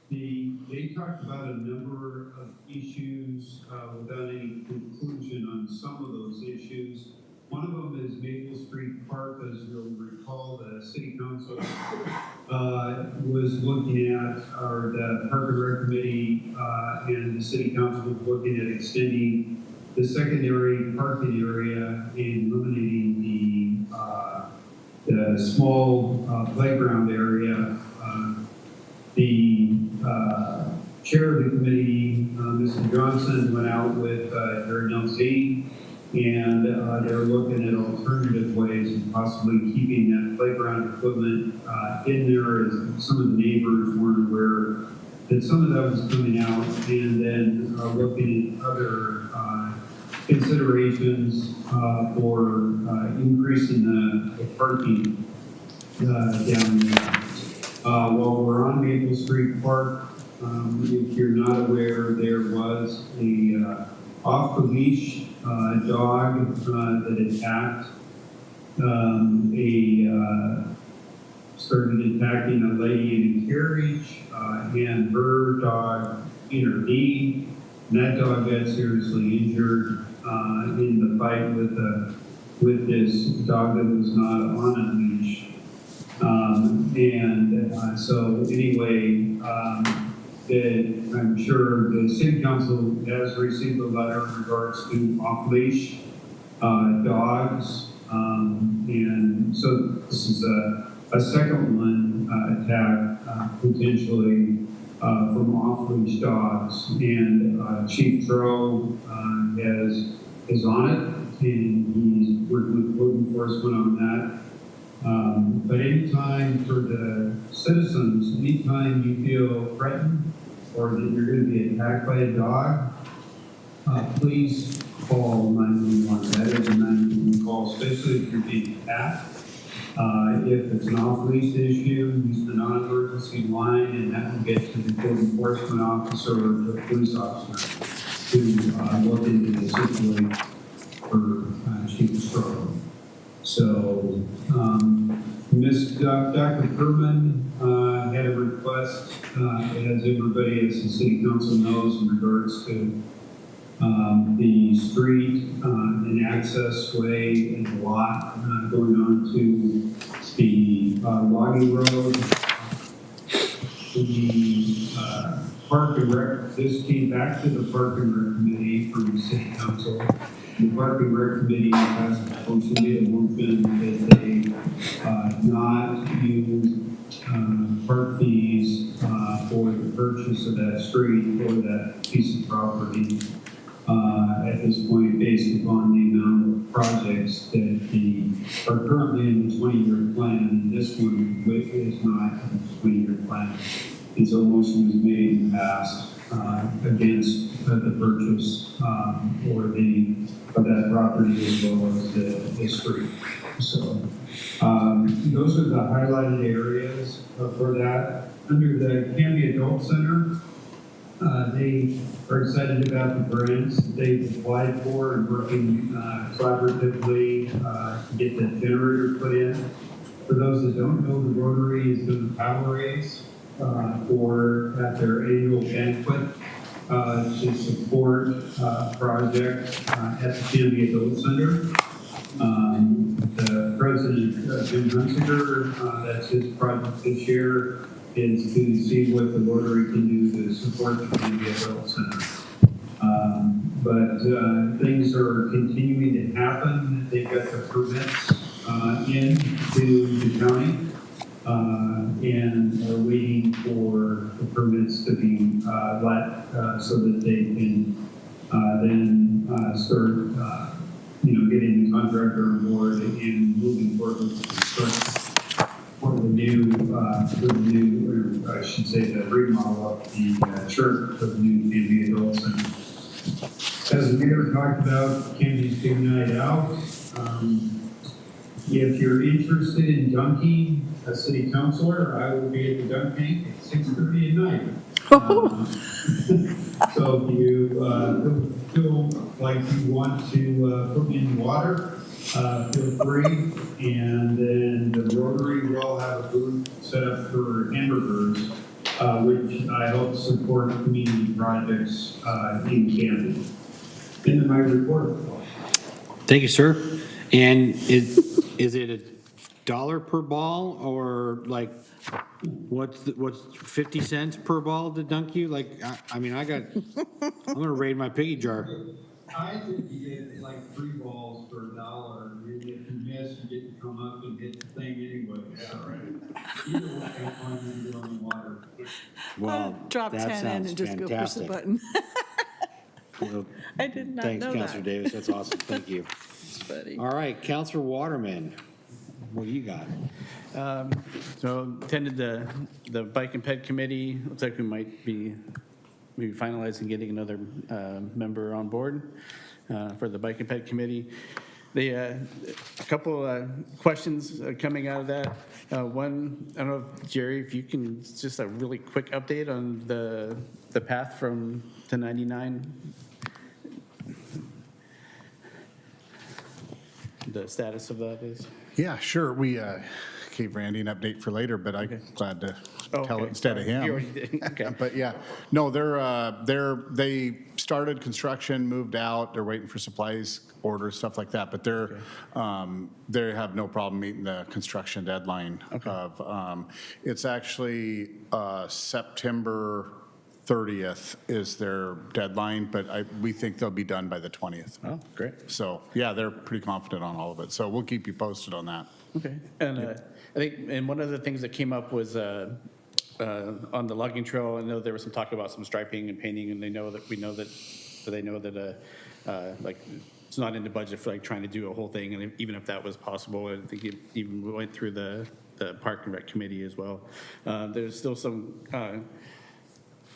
They talked about a number of issues without any conclusion on some of those issues. One of them is Maple Street Park. As you'll recall, the City Council was looking at, or the Park and Rec Committee and the City Council was looking at extending the secondary parking area and eliminating the small playground area. The chair of the committee, Mr. Johnson, went out with Aaron LZ, and they're looking at alternative ways of possibly keeping that playground equipment in there, as some of the neighbors weren't aware that some of that was coming out, and then looking at other considerations for increasing the parking down there. While we're on Maple Street Park, if you're not aware, there was a off-the-leash dog that attacked started attacking a lady in a carriage, and her dog intervened. And that dog got seriously injured in the fight with this dog that was not on a leash. So anyway, that I'm sure the city council has received a letter in regards to off-leash dogs. And so this is a second one attack potentially from off-leash dogs. And Chief Trow is on it, and he's working with code enforcement on that. But anytime for the citizens, anytime you feel threatened or that you're going to be attacked by a dog, please call 911. That is a 911 call, especially if you're being attacked. If it's an off-leash issue, use the non-emergency line, and that will get to the code enforcement officer or the police officer to look into the situation for Chief Trow. So, Dr. Kerman had a request, as everybody, as the city council knows, in regards to the street and access way and the lot going on to the logging road. The Park and Rec, this came back to the Park and Rec Committee from the city council. The Park and Rec Committee has made a motion that they not use park fees for the purchase of that street or that piece of property at this point, based upon the amount of projects that are currently in the 20-year plan, and this one is not in the 20-year plan. And so a motion was made and passed against the purchase of that property as well as the street. So those are the highlighted areas for that. Under the Canby Adult Center, they are excited about the grants that they've applied for and working collaboratively to get the generator put in. For those that don't know, the Rotary is doing a power race at their annual banquet to support project at the Canby Adult Center. The president, Jim Hunsinger, that's his project this year, is to see what the Rotary can do to support the Canby Adult Center. But things are continuing to happen. They've got the permits into the county and are waiting for the permits to be let so that they can then start, getting the contractor on board and moving forward with the construction for the new, or I should say, the remodel of the church of the new Canby Adult Center. As the mayor talked about, Canby's Big Night Out. If you're interested in dunking a city councilor, I will be at the dunk tank at 6:30 at night. So if you feel like you want to put me in the water, feel free. And then the Rotary will have a booth set up for hamburgers, which I hope support community projects in Canby. Into my report. Thank you, sir. And is it $1 per ball, or like what's 50 cents per ball to dunk you? Like, I'm gonna raid my piggy jar. I think you get like 3 balls for $1. And if you miss, you get to come up and hit the thing anyway. Yeah, right. Either way, I find you go in the water. Well, Drop that 10 in sounds and just go push the fantastic. button. Well, I did not thanks, know Councilor that. Davis. That's awesome. Thank you. It's funny. All right, Councilor Waterman, what do you got? So attended the Bike and Ped Committee. Looks like we might be maybe finalizing getting another member on board for the Bike and Ped Committee. A couple questions coming out of that. One, I don't know, if, Jerry, if you can, just a really quick update on the path to 99. The status of that is? Yeah, sure. We gave Randy an update for later, but I'm glad to tell it instead of him. You already did. Okay. But yeah, no, they started construction, moved out. They're waiting for supplies, orders, stuff like that. But they have no problem meeting the construction deadline of. It's actually September 30th is their deadline, but we think they'll be done by the 20th. Oh, great. So, yeah, they're pretty confident on all of it. So we'll keep you posted on that. Okay. And I think, and one of the things that came up was on the logging trail, I know there was some talk about some striping and painting, and they know that like, it's not in the budget for like trying to do a whole thing, and even if that was possible, I think it even went through the Park and Rec Committee as well. There's still some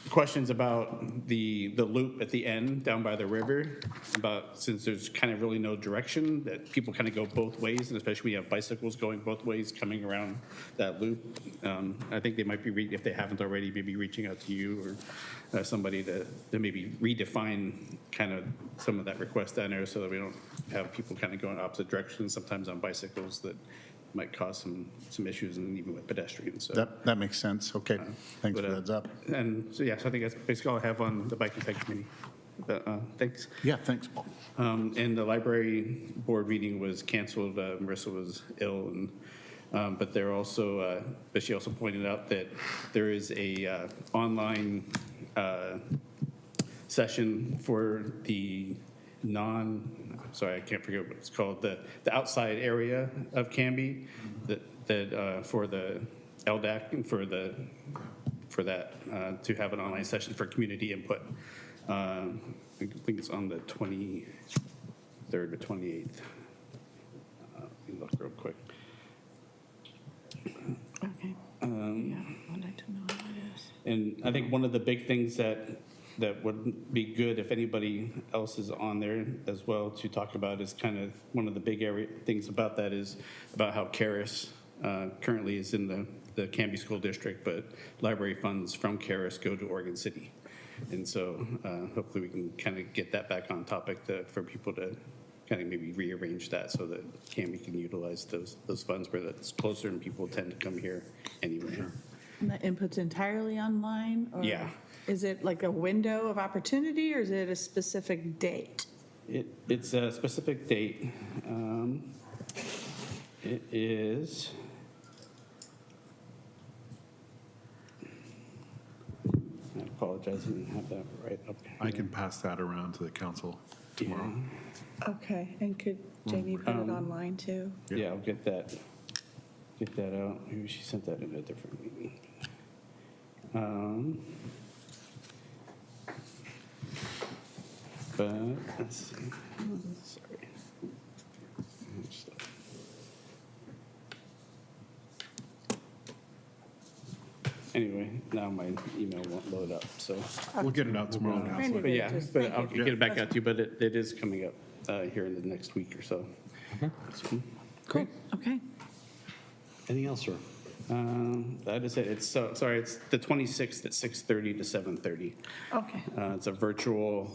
questions about the loop at the end down by the river, about since there's kind of really no direction, that people kind of go both ways, and especially when you have bicycles going both ways coming around that loop. I think they might be, if they haven't already, maybe reaching out to you or somebody to maybe redefine kind of some of that request down there, so that we don't have people kind of going opposite directions, sometimes on bicycles, that might cause some issues, and even with pedestrians. So That makes sense. Okay, thanks for the heads up. And so, yeah, so I think that's basically all I have on the Bike and Ped Committee. But, thanks. Yeah, thanks, Paul. And the library board meeting was canceled. Marissa was ill, and but they're also, but she also pointed out that there is a online session for the sorry, I can't forget what it's called, the outside area of Canby, that for the LDAC and for that to have an online session for community input. I think it's on the 23rd or 28th. Let me look real quick. Okay. Yeah, I'd like to know what it is. And I think one of the big things that would be good if anybody else is on there as well to talk about is kind of one of the big things about that is about how Caris currently is in the Canby School District, but library funds from Caris go to Oregon City. And so hopefully we can kind of get that back on topic for people to kind of maybe rearrange that so that Canby can utilize those funds where that's closer and people tend to come here anyway. And the input's entirely online? Or Yeah. Is it like a window of opportunity, or is it a specific date? It's a specific date. It is. I apologize, I didn't have that right up here. I can pass that around to the council tomorrow. Okay, and could Jamie put it online too? Yeah, I'll get that out. Maybe she sent that in a different meeting. But let's see. Sorry. Anyway, now my email won't load up, so. We'll get it out tomorrow. But yeah, but I'll get it back out to you, but it is coming up here in the next week or so. So, Great. Okay. Anything else, sir? That is it. It's sorry. It's the 26th at 6:30 to 7:30. Okay. It's a virtual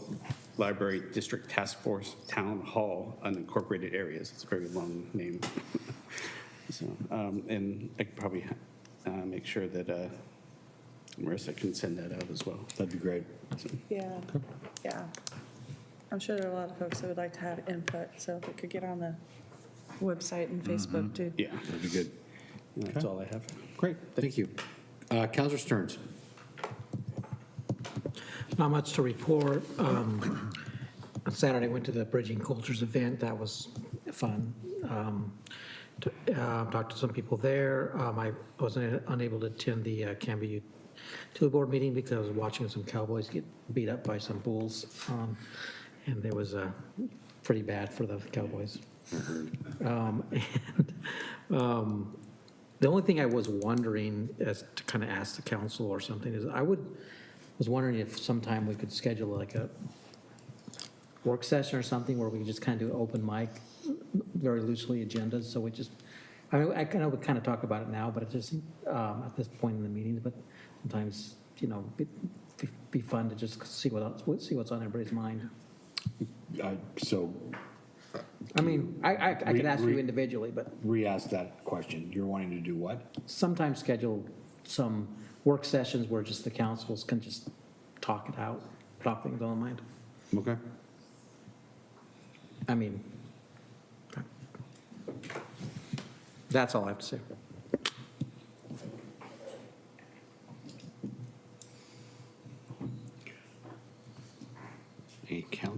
library district task force town hall unincorporated areas. It's a very long name. So, and I could probably make sure that Marissa can send that out as well. That'd be great. So, Yeah, yeah. I'm sure there are a lot of folks that would like to have input, so if it could get on the website and Facebook too. yeah, That'd be good. that's all I have. Great, thank you. Counselor Stearns? Not much to report. On Saturday, I went to the Bridging Cultures event. That was fun. Talked to some people there. I was unable to attend the Canby Utility Board meeting because I was watching some cowboys get beat up by some bulls. And it was pretty bad for the cowboys. The only thing I was wondering, as to kind of ask the council or something, is was wondering if sometime we could schedule like a work session or something where we could just kind of do open mic, very loosely agendas. So we just, I mean, I know we kind of talk about it now, but it just at this point in the meetings, but sometimes, you know, it'd be fun to just see what's on everybody's mind. I mean, I could ask you individually, but. Re-ask that question. You're wanting to do what? Sometimes schedule some work sessions where just the councils can just talk it out, talk things on mind. Okay. I mean, that's all I have to say.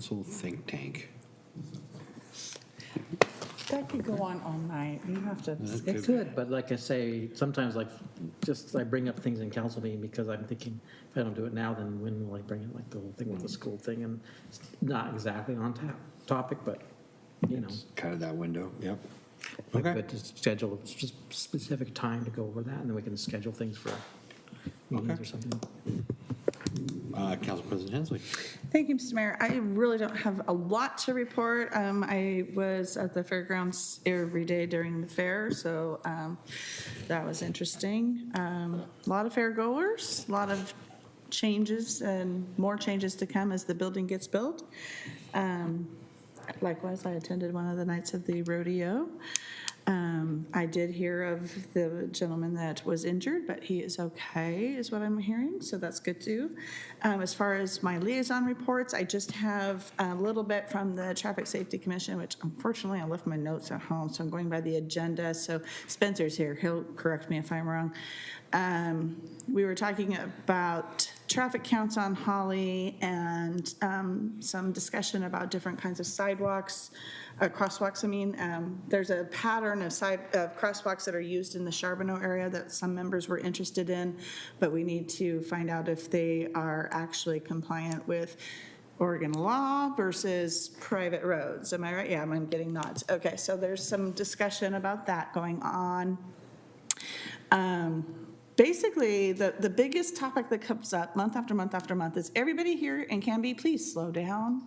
Council think tank. That could go on all night. You have to. It could, but like I say, sometimes like, just I bring up things in council meeting because I'm thinking, if I don't do it now, then when will I bring it, like the whole thing with the school thing, and it's not exactly on topic, but, you know. Kind of that window, yep. Like, Okay. but just schedule a specific time to go over that, and then we can schedule things for meetings Okay. or something. Council President Hensley. Thank you, Mr. Mayor. I really don't have a lot to report. I was at the fairgrounds every day during the fair, so that was interesting. A lot of fair goers, a lot of changes and more changes to come as the building gets built. Likewise, I attended one of the nights of the rodeo. I did hear of the gentleman that was injured, but he is okay, is what I'm hearing, so that's good too. As far as my liaison reports, I just have a little bit from the Traffic Safety Commission, which unfortunately I left my notes at home, so I'm going by the agenda. So Spencer's here, he'll correct me if I'm wrong. We were talking about traffic counts on Holly and some discussion about different kinds of sidewalks, crosswalks, I mean. There's a pattern of crosswalks that are used in the Charbonneau area that some members were interested in, but we need to find out if they are actually compliant with Oregon law versus private roads. Am I right? Yeah, I'm getting nods. Okay, so there's some discussion about that going on. Basically, the biggest topic that comes up month after month after month is everybody here in Canby, please slow down.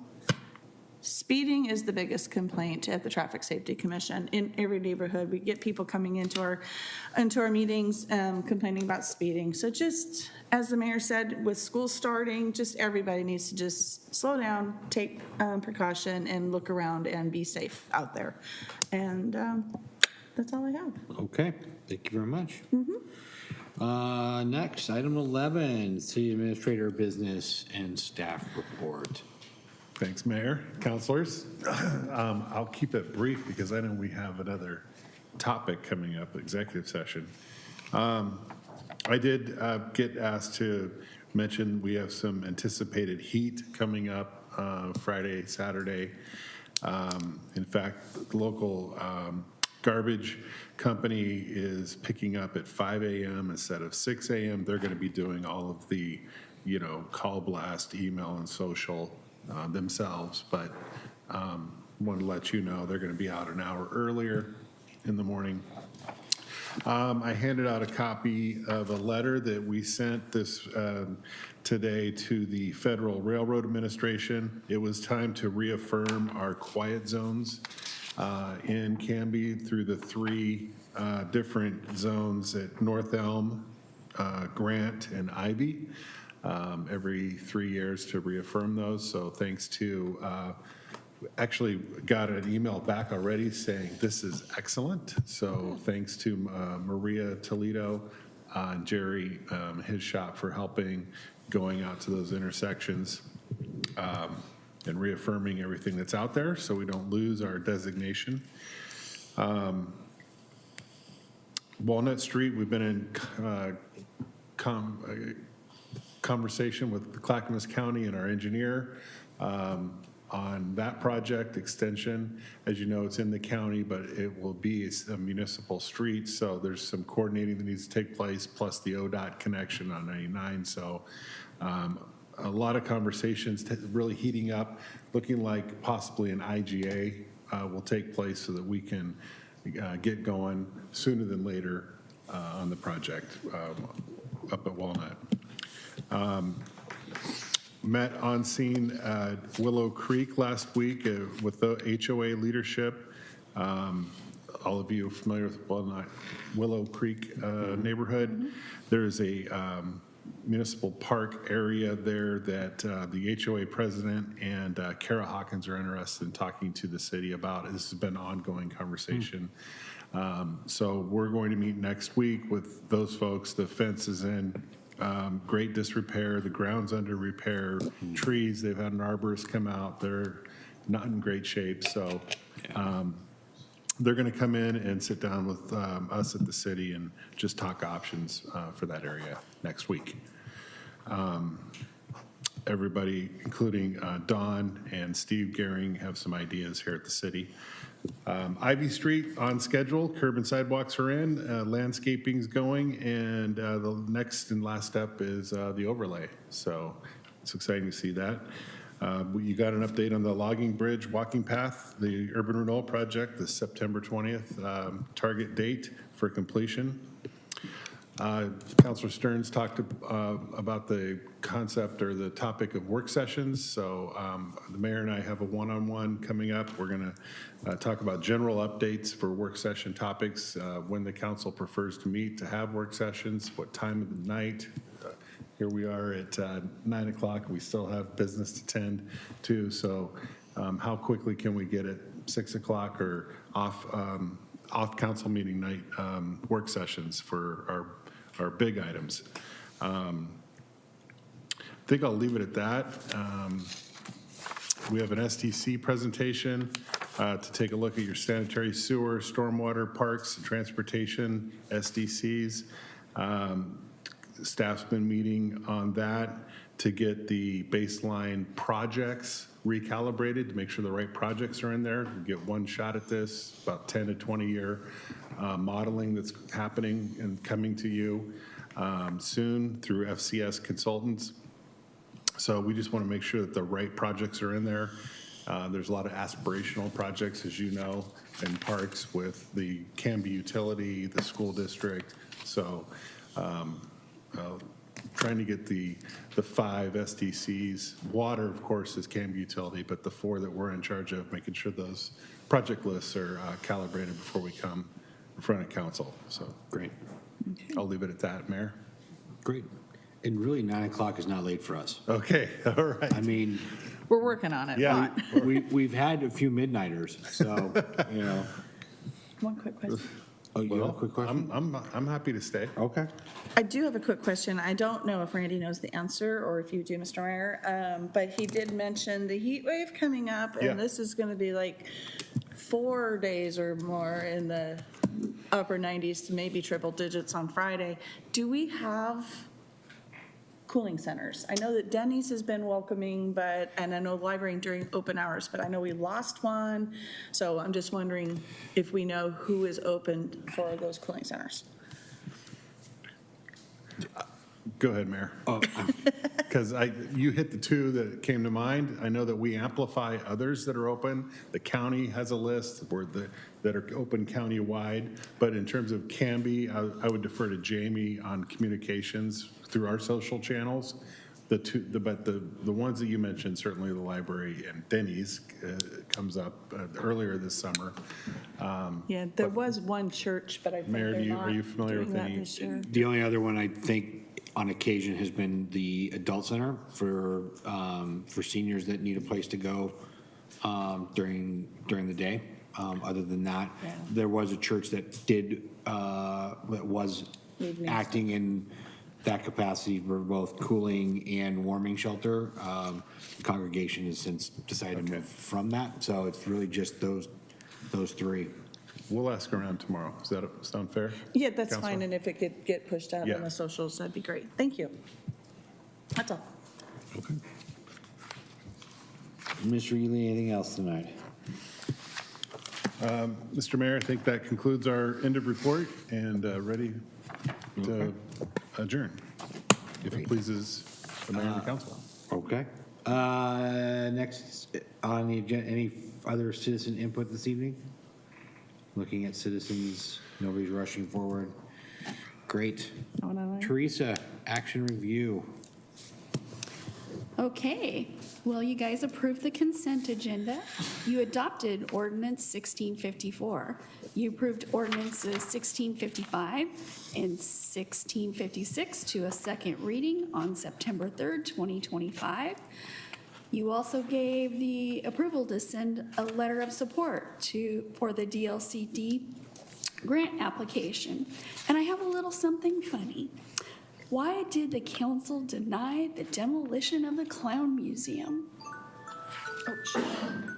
Speeding is the biggest complaint at the Traffic Safety Commission in every neighborhood. We get people coming into our meetings complaining about speeding. So just, as the mayor said, with school starting, just everybody needs to just slow down, take precaution, and look around and be safe out there. And that's all I have. Okay, thank you very much. Next, item 11, City Administrator Business and Staff Report. Thanks, Mayor, councilors. I'll keep it brief because I know we have another topic coming up, executive session. I did get asked to mention we have some anticipated heat coming up Friday, Saturday. In fact, the local garbage company is picking up at 5 a.m. instead of 6 a.m. They're going to be doing all of the, call blast, email, and social themselves, but want to let you know they're going to be out an hour earlier in the morning. I handed out a copy of a letter that we sent this today to the Federal Railroad Administration. It was time to reaffirm our quiet zones in Canby through the three different zones at North Elm, Grant, and Ivy. Every 3 years to reaffirm those. So thanks to, actually got an email back already saying this is excellent. So thanks to Maria Toledo and Jerry, his shop, for helping going out to those intersections and reaffirming everything that's out there so we don't lose our designation. Walnut Street, we've been in conversation with Clackamas County and our engineer on that project extension. As you know, it's in the county, but it will be a municipal street, so there's some coordinating that needs to take place, plus the ODOT connection on 99. So a lot of conversations really heating up, looking like possibly an IGA will take place so that we can get going sooner than later on the project up at Walnut. Met on scene at Willow Creek last week with the HOA leadership. All of you are familiar with Willow Creek neighborhood. There's a municipal park area there that the HOA president and Kara Hawkins are interested in talking to the city about. This has been an ongoing conversation. So we're going to meet next week with those folks. The fence is in great disrepair, the ground's under repair, trees, they've had an arborist come out, they're not in great shape. So they're going to come in and sit down with us at the city and just talk options for that area next week. everybody, including Don and Steve Gehring, have some ideas here at the city. Ivy Street on schedule, curb and sidewalks are in, landscaping's going, and the next and last step is the overlay. So it's exciting to see that. You got an update on the logging bridge walking path, the urban renewal project, the September 20th target date for completion. Councilor Stearns talked about the concept or the topic of work sessions. So the mayor and I have a one-on-one coming up. We're going to talk about general updates for work session topics, when the council prefers to meet to have work sessions, what time of the night. Here we are at 9 o'clock. We still have business to tend to. So how quickly can we get at 6 o'clock or off council meeting night work sessions for our big items? I think I'll leave it at that. We have an STC presentation to take a look at your sanitary sewer, stormwater, parks, and transportation SDCs. Staff's been meeting on that to get the baseline projects recalibrated to make sure the right projects are in there. We get one shot at this, about 10 to 20 year modeling that's happening and coming to you soon through FCS consultants. So we just want to make sure that the right projects are in there. There's a lot of aspirational projects, as you know, in parks with the Canby utility, the school district. So trying to get the 5 SDCs. Water, of course, is Canby utility, but the 4 that we're in charge of, making sure those project lists are calibrated before we come in front of council. So great. I'll leave it at that, Mayor. Great. And really, 9 o'clock is not late for us. Okay, all right. I mean, We're working on it. Yeah. we've had a few midnighters, so, you know. One quick question. Oh, you have a quick question? I'm happy to stay. Okay. I do have a quick question. I don't know if Randy knows the answer or if you do, Mr. Meyer, but he did mention the heat wave coming up, and Yeah. this is going to be like 4 days or more in the upper 90s to maybe triple digits on Friday. Do we have cooling centers? I know that Denny's has been welcoming, and I know library during open hours, but I know we lost one. So I'm just wondering if we know who is open for those cooling centers. Go ahead, Mayor. Because you hit the 2 that came to mind. I know that we amplify others that are open. The county has a list that are open county-wide. But in terms of Canby, I would defer to Jamie on communications through our social channels. But the ones that you mentioned, certainly the library and Denny's comes up earlier this summer. Yeah, there was one church, but I think Mayor, they're are you not familiar doing with that any? this year. The only other one I think on occasion has been the adult center for seniors that need a place to go during the day. Other than that, Yeah. there was a church that was Evenings. acting in that capacity for both cooling and warming shelter. The congregation has since decided to move from that, so it's really just those 3. We'll ask around tomorrow. Does that sound fair? Yeah, that's Counselor? fine, and if it could get pushed out Yeah. on the socials, that'd be great. Thank you. That's all. Okay. Mr. Ely, anything else tonight? Mr. Mayor, I think that concludes our end of report and ready to adjourn, if it pleases the mayor and the council. Okay. Next on the agenda, any other citizen input this evening? Looking at citizens, nobody's rushing forward. Great. No one online? Teresa, action review. Okay, well, you guys approved the consent agenda. You adopted ordinance 1654. You approved ordinances 1655 and 1656 to a second reading on September 3rd, 2025. You also gave the approval to send a letter of support for the DLCD grant application. And I have a little something funny. Why did the council deny the demolition of the Clown Museum? Oh, shit.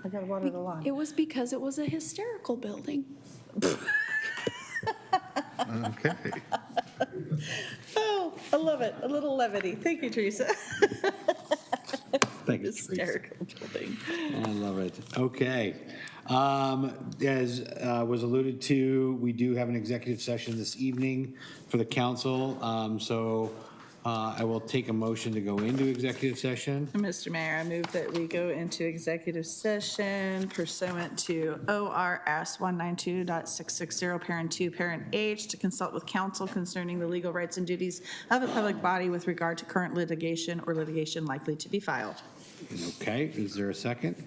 I gotta water the lawn. It was because it was a hysterical building. Okay. Oh, I love it. A little levity. Thank you, Teresa. Thank you, Teresa. Hysterical building. I love it. Okay. As was alluded to, we do have an executive session this evening for the council. So I will take a motion to go into executive session. Mr. Mayor, I move that we go into executive session pursuant to ORS 192.660, parent 2, parent H, to consult with counsel concerning the legal rights and duties of a public body with regard to current litigation or litigation likely to be filed. Okay, is there a second?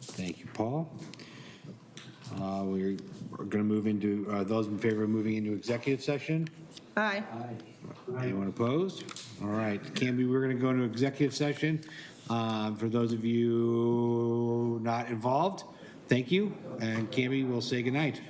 Thank you, Paul. We're going to move into, those in favor of moving into executive session? Aye. Anyone opposed? All right, Canby, we're going to go into executive session. For those of you not involved, thank you. And Canby will say goodnight.